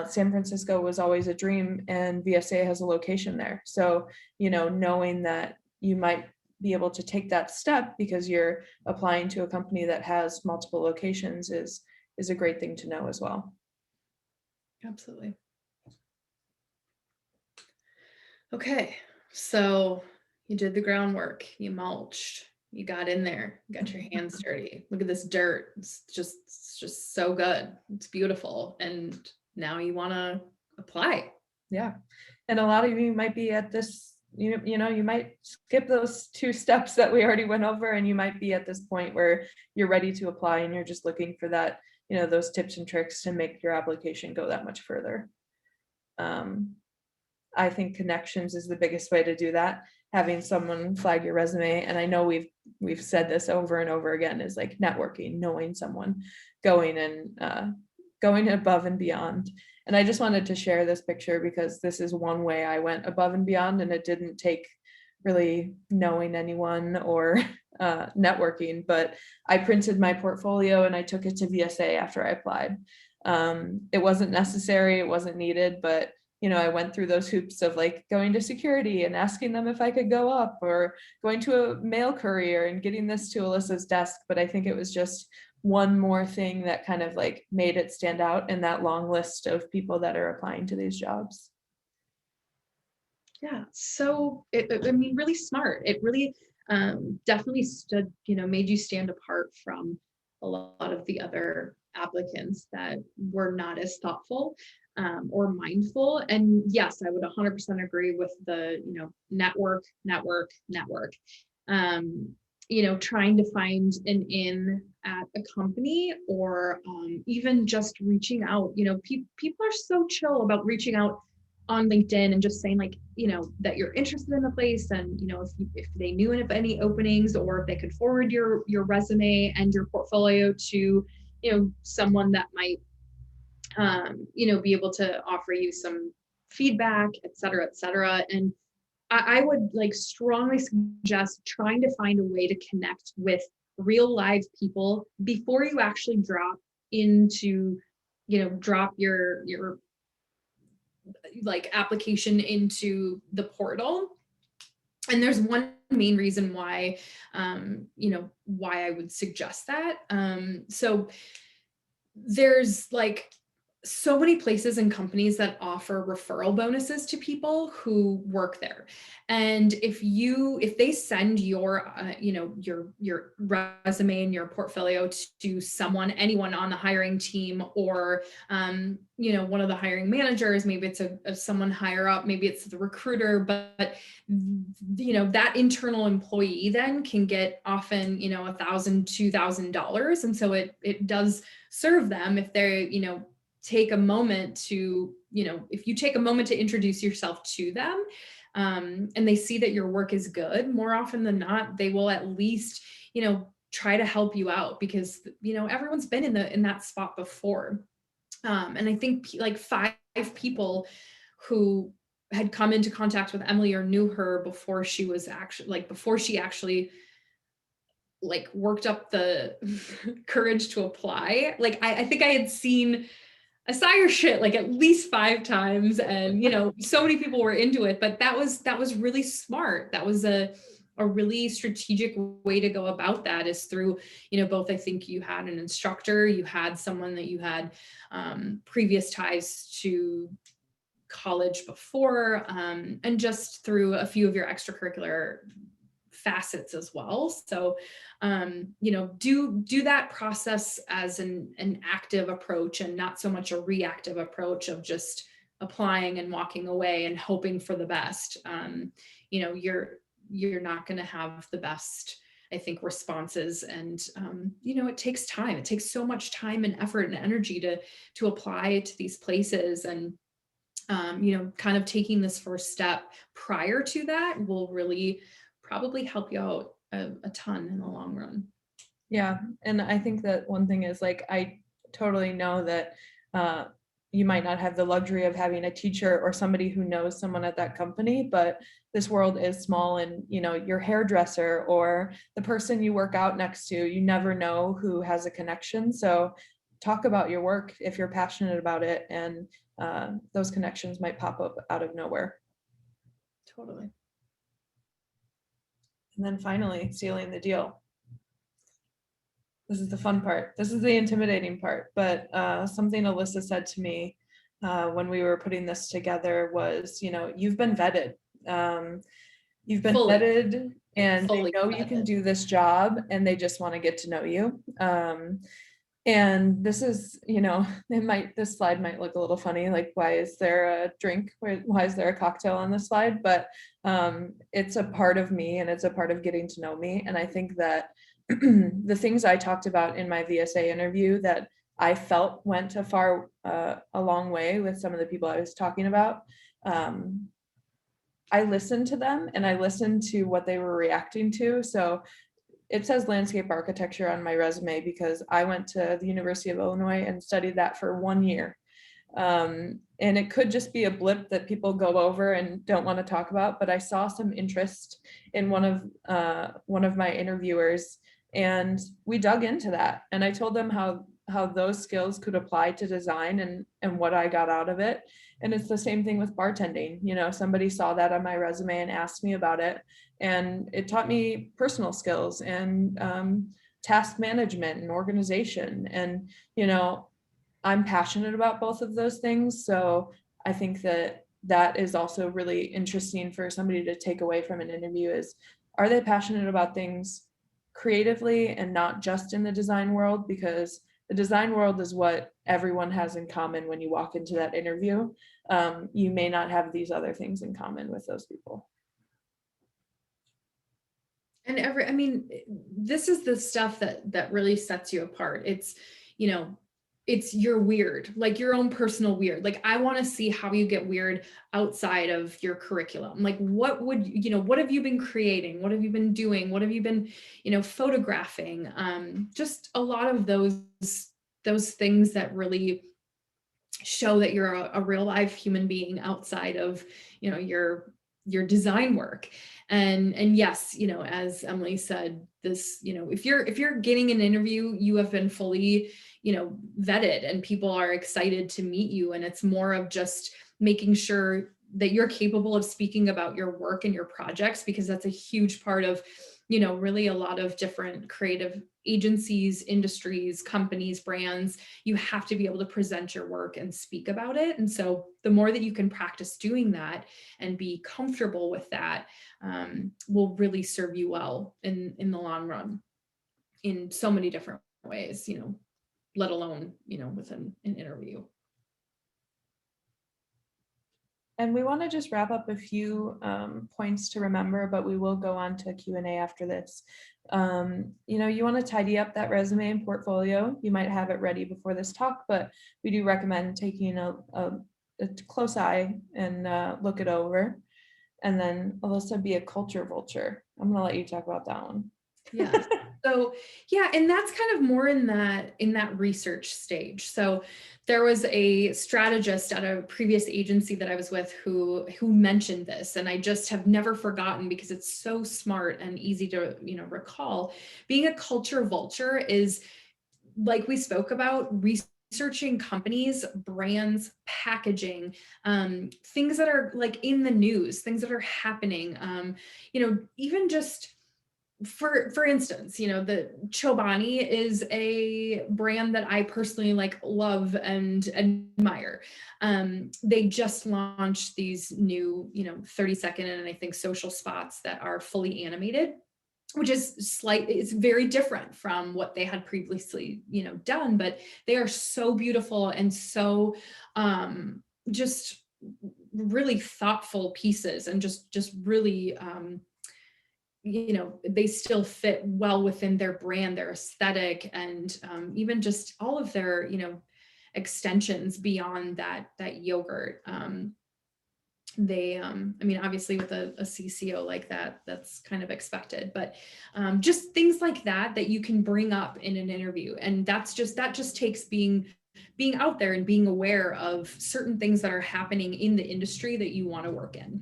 San Francisco was always a dream, and VSA has a location there. So, knowing that you might be able to take that step because you're applying to a company that has multiple locations is a great thing to know as well. Absolutely. Okay, so you did the groundwork, you mulched, you got in there, you got your hands dirty. Look at this dirt. It's just so good. It's beautiful. And now you want to apply. Yeah. And a lot of you might be at this, you might skip those 2 steps that we already went over, and you might be at this point where you're ready to apply and you're just looking for that, those tips and tricks to make your application go that much further. I think connections is the biggest way to do that. Having someone flag your resume, and I know we've said this over and over again, is like networking, knowing someone, going above and beyond. And I just wanted to share this picture because this is one way I went above and beyond, and it didn't take really knowing anyone or networking, but I printed my portfolio and I took it to VSA after I applied. It wasn't necessary, it wasn't needed, but I went through those hoops of like going to security and asking them if I could go up, or going to a mail courier and getting this to Alyssa's desk. But I think it was just one more thing that kind of like made it stand out in that long list of people that are applying to these jobs. Yeah, so really smart. It really definitely made you stand apart from a lot of the other applicants that were not as thoughtful or mindful. And yes, I would 100% agree with the, network. Trying to find an in at a company, or even just reaching out. People are so chill about reaching out on LinkedIn and just saying like, that you're interested in the place, and if they knew of any openings, or if they could forward your resume and your portfolio to someone that might be able to offer you some feedback, et cetera, et cetera. And I would like strongly suggest trying to find a way to connect with real live people before you actually drop your like application into the portal. And there's one main reason why, why I would suggest that. So there's like so many places and companies that offer referral bonuses to people who work there. And if they send your resume and your portfolio to anyone on the hiring team, or, one of the hiring managers, maybe it's someone higher up, maybe it's the recruiter, but that internal employee then can get often, $1,000, $2,000. And so it does serve them if they're, take a moment to, if you take a moment to introduce yourself to them, and they see that your work is good, more often than not, they will at least, try to help you out, because, everyone's been in that spot before. And I think like 5 people who had come into contact with Emily or knew her before she actually like worked up the courage to apply. Like I think I had seen a Sire shit like at least 5 times, and so many people were into it, but that was really smart. That was a really strategic way to go about that, is through both, I think you had an instructor, you had someone that you had previous ties to college before, and just through a few of your extracurricular facets as well. So do that process as an active approach, and not so much a reactive approach of just applying and walking away and hoping for the best. You're not going to have the best, I think, responses. And it takes time. It takes so much time and effort and energy to apply to these places. And kind of taking this first step prior to that will really probably help you out a ton in the long run. Yeah. And I think that one thing is, like, I totally know that you might not have the luxury of having a teacher or somebody who knows someone at that company, but this world is small, and your hairdresser or the person you work out next to, you never know who has a connection. So talk about your work if you're passionate about it, and those connections might pop up out of nowhere. Totally. And then finally, sealing the deal. This is the fun part. This is the intimidating part. But something Alyssa said to me when we were putting this together was, you've been vetted. You've been Fully. vetted, and they Fully know you can do this job, and they just want to get to know you. And this is, this slide might look a little funny, like, why is there a drink? Why is there a cocktail on this slide? But it's a part of me, and it's a part of getting to know me. And I think that the things I talked about in my VSA interview that I felt went a long way with some of the people I was talking about, I listened to them, and I listened to what they were reacting to. So it says landscape architecture on my resume because I went to the University of Illinois and studied that for 1 year. And it could just be a blip that people go over and don't want to talk about, but I saw some interest in one of my interviewers, and we dug into that. And I told them how those skills could apply to design and what I got out of it. And it's the same thing with bartending. Somebody saw that on my resume and asked me about it. And it taught me personal skills and task management and organization. And, I'm passionate about both of those things. So I think that is also really interesting for somebody to take away from an interview is, are they passionate about things creatively and not just in the design world? Because the design world is what everyone has in common when you walk into that interview. You may not have these other things in common with those people. And this is the stuff that really sets you apart. It's, it's your weird, like your own personal weird. Like, I want to see how you get weird outside of your curriculum. Like, what have you been creating? What have you been doing? What have you been, photographing? Just a lot of those things that really show that you're a real life human being outside of, your design work. And yes, as Emily said, this, if you're getting an interview, you have been fully, vetted, and people are excited to meet you. And it's more of just making sure that you're capable of speaking about your work and your projects, because that's a huge part of, really a lot of different creative agencies, industries, companies, brands. You have to be able to present your work and speak about it. And so the more that you can practice doing that and be comfortable with that, will really serve you well in the long run in so many different ways, let alone, with an interview. And we want to just wrap up a few points to remember, but we will go on to Q&A after this. You want to tidy up that resume and portfolio. You might have it ready before this talk, but we do recommend taking a close eye and look it over. And then, Alyssa, be a culture vulture. I'm going to let you talk about that one. Yeah. So yeah, and that's kind of more in that research stage. So there was a strategist at a previous agency that I was with who mentioned this, and I just have never forgotten because it's so smart and easy to, recall. Being a culture vulture is, like we spoke about, researching companies, brands, packaging, things that are like in the news, things that are happening, even just for instance, the Chobani is a brand that I personally like love and admire. They just launched these new, 30-second and I think social spots that are fully animated, which is it's very different from what they had previously, done, but they are so beautiful and so just really thoughtful pieces, and just really they still fit well within their brand, their aesthetic, and even just all of their, extensions beyond that yogurt. They obviously with a CCO like that, that's kind of expected, but just things like that you can bring up in an interview. And that just takes being out there and being aware of certain things that are happening in the industry that you want to work in.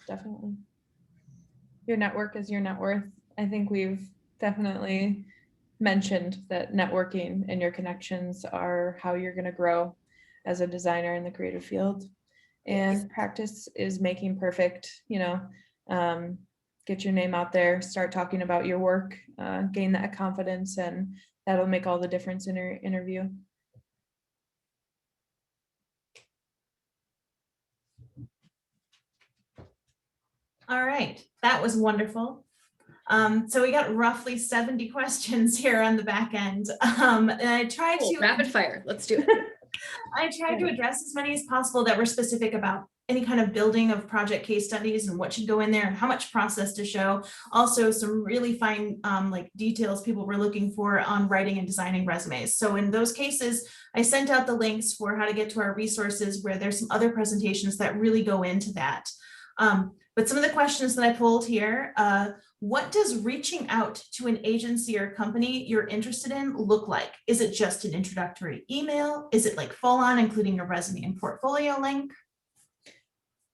Definitely. Your network is your net worth. I think we've definitely mentioned that networking and your connections are how you're going to grow as a designer in the creative field. And practice is making perfect. Get your name out there, start talking about your work, gain that confidence, and that'll make all the difference in your interview. All right, that was wonderful. So we got roughly 70 questions here on the back end. And I tried to rapid fire. Let's do it. I tried to address as many as possible that were specific about any kind of building of project case studies and what should go in there and how much process to show. Also, some really fine like details people were looking for on writing and designing resumes. So in those cases, I sent out the links for how to get to our resources where there's some other presentations that really go into that. But some of the questions that I pulled here, what does reaching out to an agency or company you're interested in look like? Is it just an introductory email? Is it like full on, including a resume and portfolio link?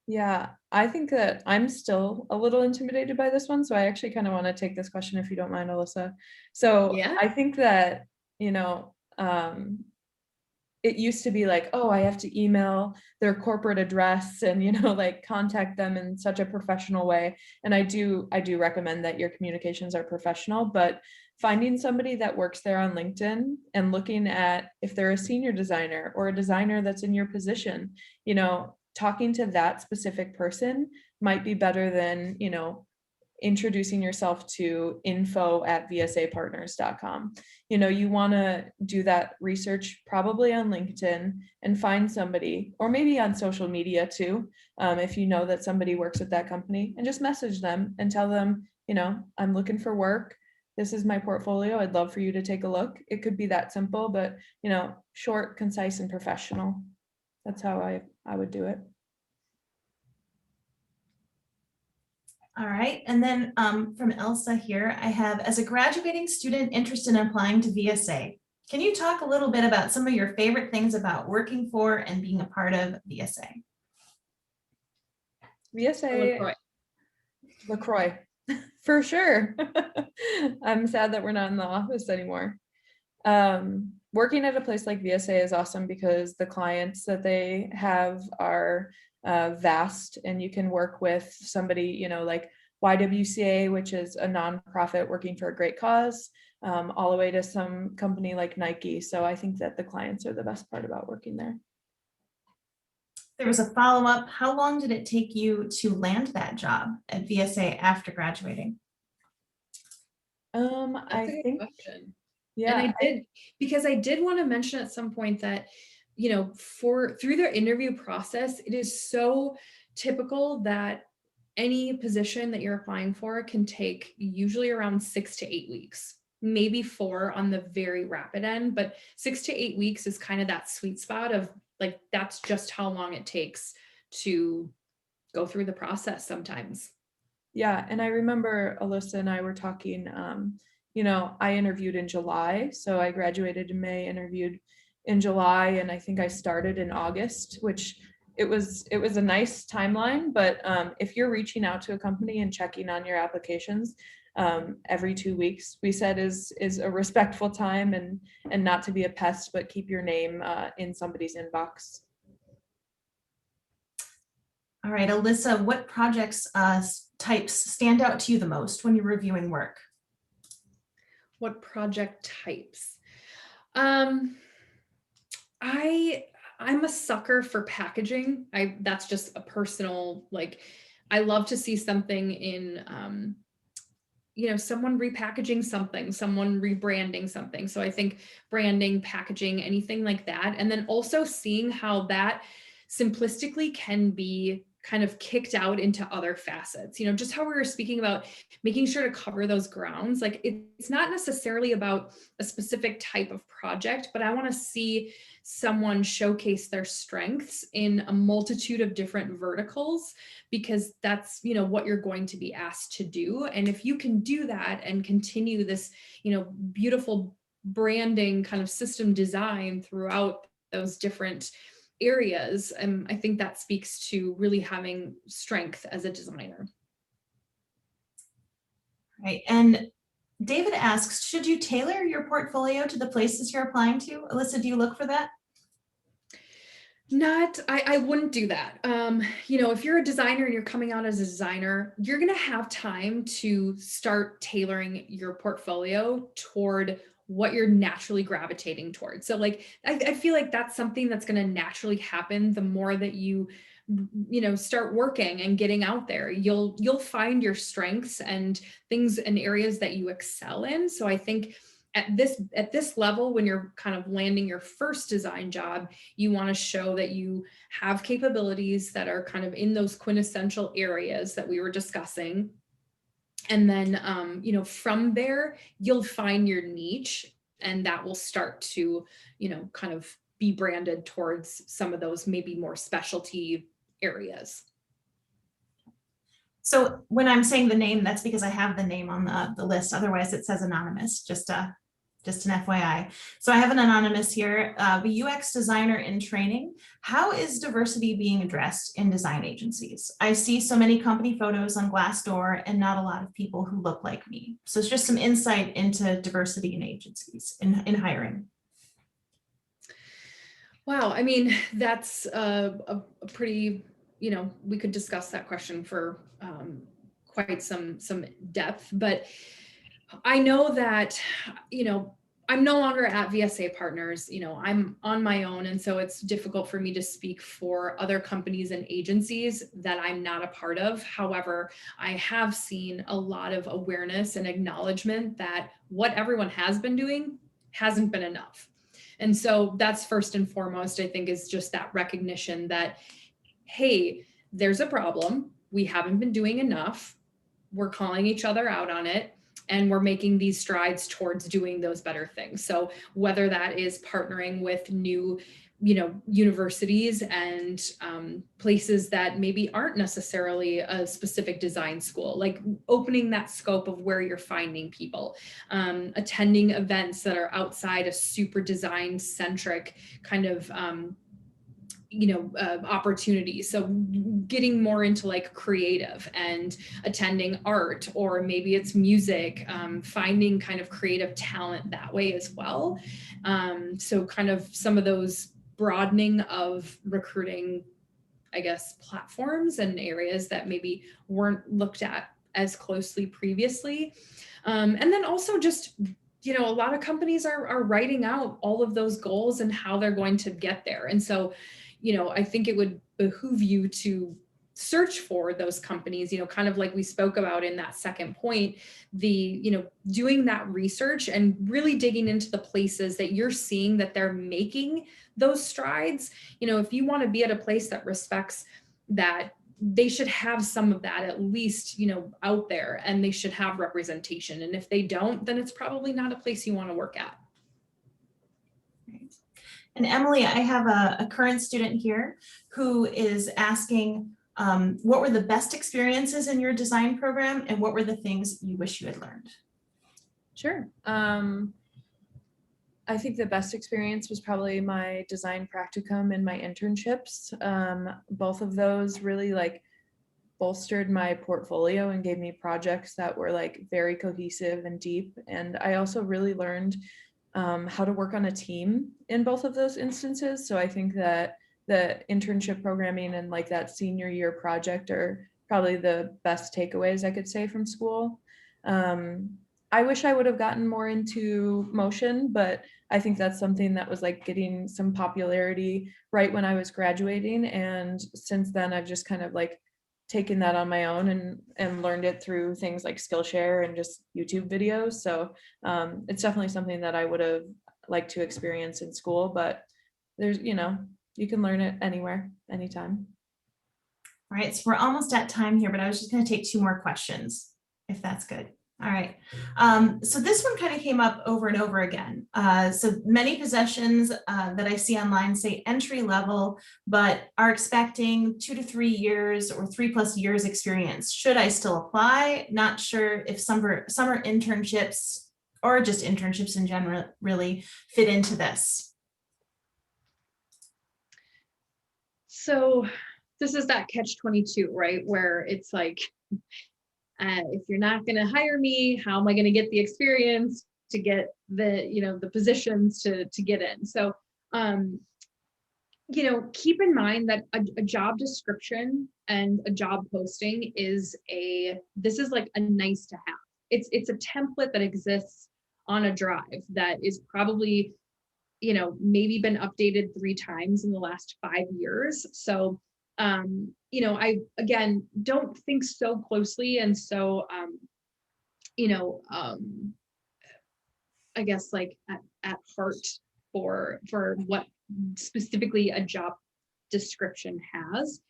Yeah, I think that I'm still a little intimidated by this one. So I actually kind of want to take this question if you don't mind, Alyssa. So yeah. I think that, it used to be like, oh, I have to email their corporate address and, like contact them in such a professional way. And I do recommend that your communications are professional, but finding somebody that works there on LinkedIn and looking at if they're a senior designer or a designer that's in your position, talking to that specific person might be better than, introducing yourself to info@vsapartners.com. You want to do that research probably on LinkedIn and find somebody, or maybe on social media too, if you know that somebody works at that company, and just message them and tell them, I'm looking for work. This is my portfolio. I'd love for you to take a look. It could be that simple, but short, concise, and professional. That's how I would do it. All right, and then from Elsa here, I have, as a graduating student interested in applying to VSA, can you talk a little bit about some of your favorite things about working for and being a part of VSA? VSA, LaCroix, for sure. I'm sad that we're not in the office anymore. Working at a place like VSA is awesome because the clients that they have are vast, and you can work with somebody, like YWCA, which is a nonprofit working for a great cause, all the way to some company like Nike. So I think that the clients are the best part about working there. There was a follow-up. How long did it take you to land that job at VSA after graduating? I think question. Yeah, and I did want to mention at some point that through their interview process, it is so typical that any position that you're applying for can take usually around 6 to 8 weeks, maybe 4 on the very rapid end, but 6 to 8 weeks is kind of that sweet spot of like, that's just how long it takes to go through the process sometimes. Yeah, and I remember Alyssa and I were talking, you know, I interviewed in July, so I graduated in May, interviewed in July, and I think I started in August, which it was a nice timeline, but if you're reaching out to a company and checking on your applications every 2 weeks, we said is a respectful time, and not to be a pest, but keep your name in somebody's inbox. All right, Alyssa, what projects types stand out to you the most when you're reviewing work? What project types? I'm a sucker for packaging. That's just a personal, like, I love to see something in you know, someone repackaging something, someone rebranding something. So I think branding, packaging, anything like that. And then also seeing how that simplistically can be kind of kicked out into other facets, you know, just how we were speaking about making sure to cover those grounds. Like it's not necessarily about a specific type of project, but I want to see someone showcase their strengths in a multitude of different verticals, because that's, you know, what you're going to be asked to do. And if you can do that and continue this, you know, beautiful branding kind of system design throughout those different areas, I think that speaks to really having strength as a designer. Right, and David asks, should you tailor your portfolio to the places you're applying to? Alyssa, do you look for that? I wouldn't do that. You know, if you're a designer and you're coming out as a designer, you're going to have time to start tailoring your portfolio toward what you're naturally gravitating towards. So like, I feel like that's something that's going to naturally happen the more that you know, start working and getting out there. You'll find your strengths and things and areas that you excel in. So I think at this level, when you're kind of landing your first design job, you want to show that you have capabilities that are kind of in those quintessential areas that we were discussing. And then, you know, from there, you'll find your niche, and that will start to, you know, kind of be branded towards some of those maybe more specialty areas. So when I'm saying the name, that's because I have the name on the list. Otherwise, it says anonymous, just an FYI. So I have an anonymous here, the UX designer in training. How is diversity being addressed in design agencies? I see so many company photos on Glassdoor and not a lot of people who look like me. So it's just some insight into diversity in agencies, in hiring. Wow, I mean, that's a pretty, you know, we could discuss that question for quite some depth, but I know that, you know, I'm no longer at VSA Partners, you know, I'm on my own. And so it's difficult for me to speak for other companies and agencies that I'm not a part of. However, I have seen a lot of awareness and acknowledgement that what everyone has been doing hasn't been enough. And so that's first and foremost, I think, is just that recognition that, hey, there's a problem. We haven't been doing enough. We're calling each other out on it, and we're making these strides towards doing those better things. So whether that is partnering with new, you know, universities and places that maybe aren't necessarily a specific design school, like opening that scope of where you're finding people, attending events that are outside a super design centric kind of you know, opportunities. So getting more into like creative and attending art, or maybe it's music, finding kind of creative talent that way as well. So kind of some of those broadening of recruiting, I guess, platforms and areas that maybe weren't looked at as closely previously. And then also just, you know, a lot of companies are writing out all of those goals and how they're going to get there. And so, you know, I think it would behoove you to search for those companies, you know, kind of like we spoke about in that second point, you know, doing that research and really digging into the places that you're seeing that they're making those strides. You know, if you want to be at a place that respects that, they should have some of that at least, you know, out there, and they should have representation. And if they don't, then it's probably not a place you want to work at. And Emily, I have a current student here who is asking, What were the best experiences in your design program, and what were the things you wish you had learned? Sure. I think the best experience was probably my design practicum and my internships. Both of those really like bolstered my portfolio and gave me projects that were like very cohesive and deep. And I also really learned how to work on a team in both of those instances. So I think that the internship programming and like that senior year project are probably the best takeaways I could say from school. I wish I would have gotten more into motion, but I think that's something that was like getting some popularity right when I was graduating. And since then, I've just kind of like taken that on my own and learned it through things like Skillshare and just YouTube videos. So it's definitely something that I would have liked to experience in school, but there's, you can learn it anywhere, anytime. All right, so we're almost at time here, but I was just going to take 2 more questions, if that's good. All right. So this one kind of came up over and over again. So many possessions that I see online say entry level, but are expecting 2 to 3 years or 3+ years experience. Should I still apply? Not sure if summer internships or just internships in general really fit into this. So this is that catch-22, right? Where it's like, if you're not going to hire me, how am I going to get the experience to get the, the positions to get in? So, keep in mind that a job description and a job posting this is like a nice to have. It's a template that exists on a drive that is probably, maybe been updated 3 times in the last 5 years. So, I, again, don't think so closely. And so, I guess like at heart for what specifically a job description has,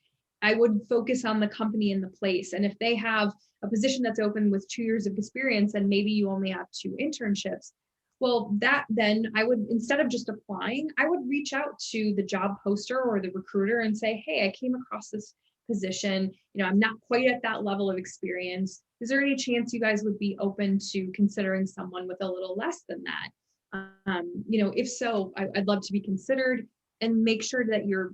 I would focus on the company and the place. And if they have a position that's open with 2 years of experience and maybe you only have 2 internships, well, then I would, instead of just applying, I would reach out to the job poster or the recruiter and say, hey, I came across this position. I'm not quite at that level of experience. Is there any chance you guys would be open to considering someone with a little less than that? If so, I'd love to be considered, and make sure that you're,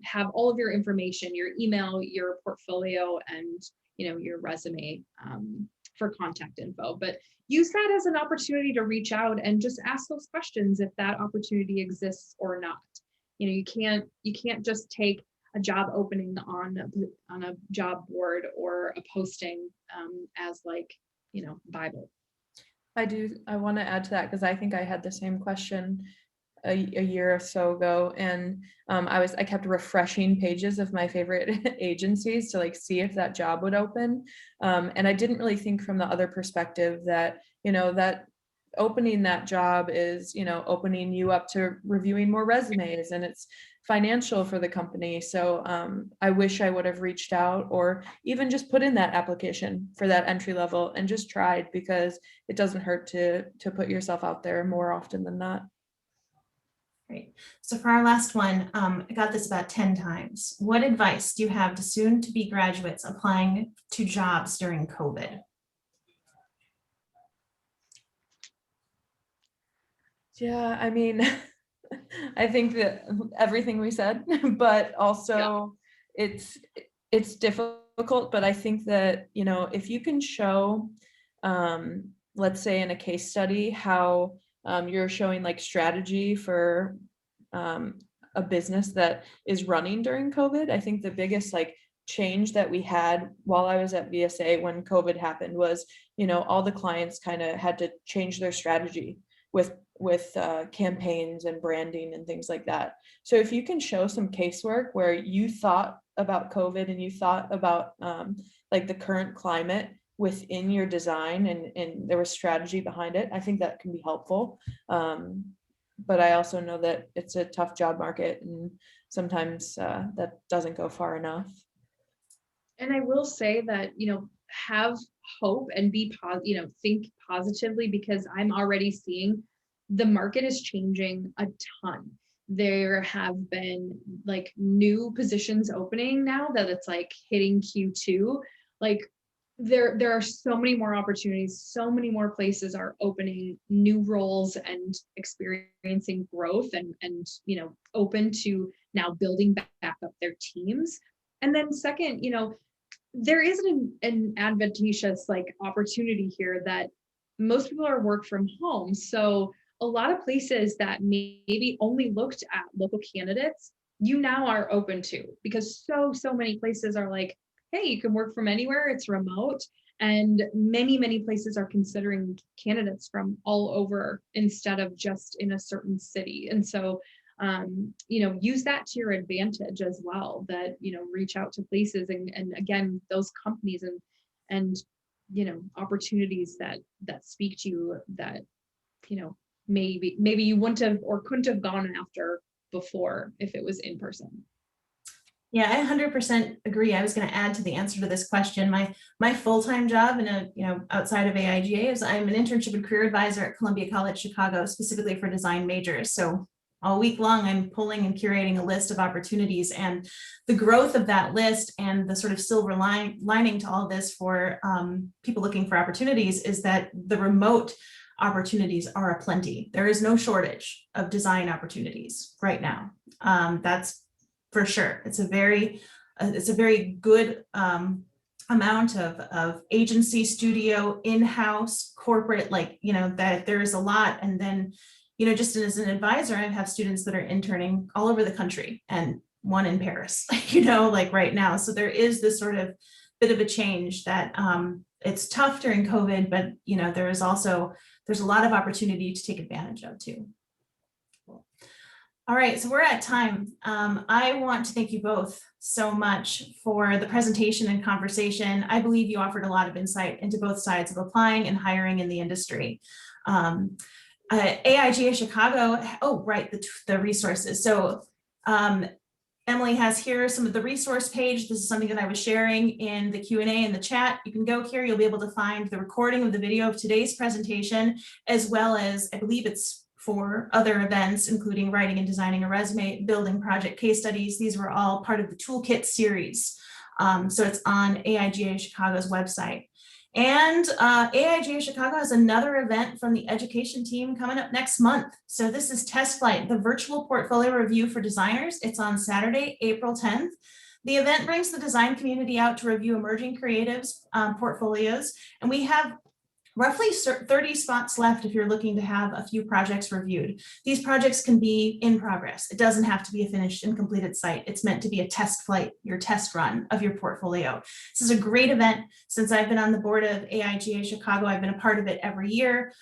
have all of your information, your email, your portfolio, and, your resume for contact info. But use that as an opportunity to reach out and just ask those questions if that opportunity exists or not. You can't just take a job opening on a job board or a posting as like, Bible. I want to add to that because I think I had the same question a year or so ago, and I kept refreshing pages of my favorite agencies to like see if that job would open, and I didn't really think from the other perspective that that opening that job is opening you up to reviewing more resumes, and it's financial for the company. So I wish I would have reached out or even just put in that application for that entry level and just tried, because it doesn't hurt to put yourself out there more often than not. Great. So for our last one, I got this about 10 times. What advice do you have to soon-to-be graduates applying to jobs during COVID? Yeah, I mean, I think that everything we said, but also it's difficult, but I think that, if you can show, let's say in a case study, how you're showing like strategy for a business that is running during COVID. I think the biggest like change that we had while I was at VSA when COVID happened was, all the clients kind of had to change their strategy with campaigns and branding and things like that. So if you can show some casework where you thought about COVID and you thought about like the current climate within your design and there was strategy behind it, I think that can be helpful. But I also know that it's a tough job market, and sometimes that doesn't go far enough. And I will say that, have hope and be positive, think positively, because I'm already seeing the market is changing a ton. there have been like new positions opening now that it's like hitting Q2. Like there are so many more opportunities, so many more places are opening new roles and experiencing growth and open to now building back up their teams. And then second, there is an advantageous like opportunity here that most people are work from home. So a lot of places that maybe only looked at local candidates, you now are open to, because so many places are like, hey, you can work from anywhere, it's remote. And many places are considering candidates from all over instead of just in a certain city. And so, use that to your advantage as well, that, reach out to places and again, those companies and opportunities that speak to you that, maybe you wouldn't have or couldn't have gone after before if it was in person. Yeah, I 100% agree. I was going to add to the answer to this question. My full-time job outside of AIGA is I'm an internship and career advisor at Columbia College Chicago, specifically for design majors. So all week long, I'm pulling and curating a list of opportunities, and the growth of that list and the sort of silver lining to all this for people looking for opportunities is that the remote opportunities are aplenty. There is no shortage of design opportunities right now. That's for sure. It's a very good amount of agency, studio, in-house, corporate, that there's a lot. And then, just as an advisor, I have students that are interning all over the country and one in Paris, right now. So there is this sort of bit of a change that it's tough during COVID, but, there's a lot of opportunity to take advantage of too. All right, so we're at time. I want to thank you both so much for the presentation and conversation. I believe you offered a lot of insight into both sides of applying and hiring in the industry. AIGA Chicago, the resources. So Emily has here some of the resource page. This is something that I was sharing in the Q&A in the chat. You can go here, you'll be able to find the recording of the video of today's presentation, as well as, I believe it's 4 other events, including writing and designing a resume, building project case studies. These were all part of the toolkit series. So it's on AIGA Chicago's website. And AIGA Chicago has another event from the education team coming up next month. So this is Test Flight, the virtual portfolio review for designers. It's on Saturday, April 10th. The event brings the design community out to review emerging creatives portfolios, and we have roughly 30 spots left if you're looking to have a few projects reviewed. These projects can be in progress. It doesn't have to be a finished and completed site. It's meant to be a test flight, your test run of your portfolio. This is a great event. Since I've been on the board of AIGA Chicago, I've been a part of it every year.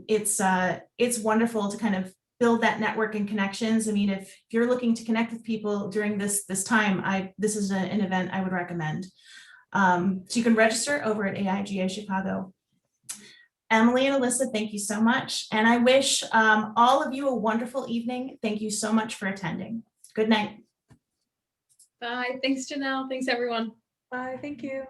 It's wonderful to kind of build that network and connections. I mean, if you're looking to connect with people during this time, this is an event I would recommend. So you can register over at AIGA Chicago. Emily and Alyssa, thank you so much. And I wish all of you a wonderful evening. Thank you so much for attending. Good night. Bye. Thanks, Janelle. Thanks, everyone. Bye. Thank you.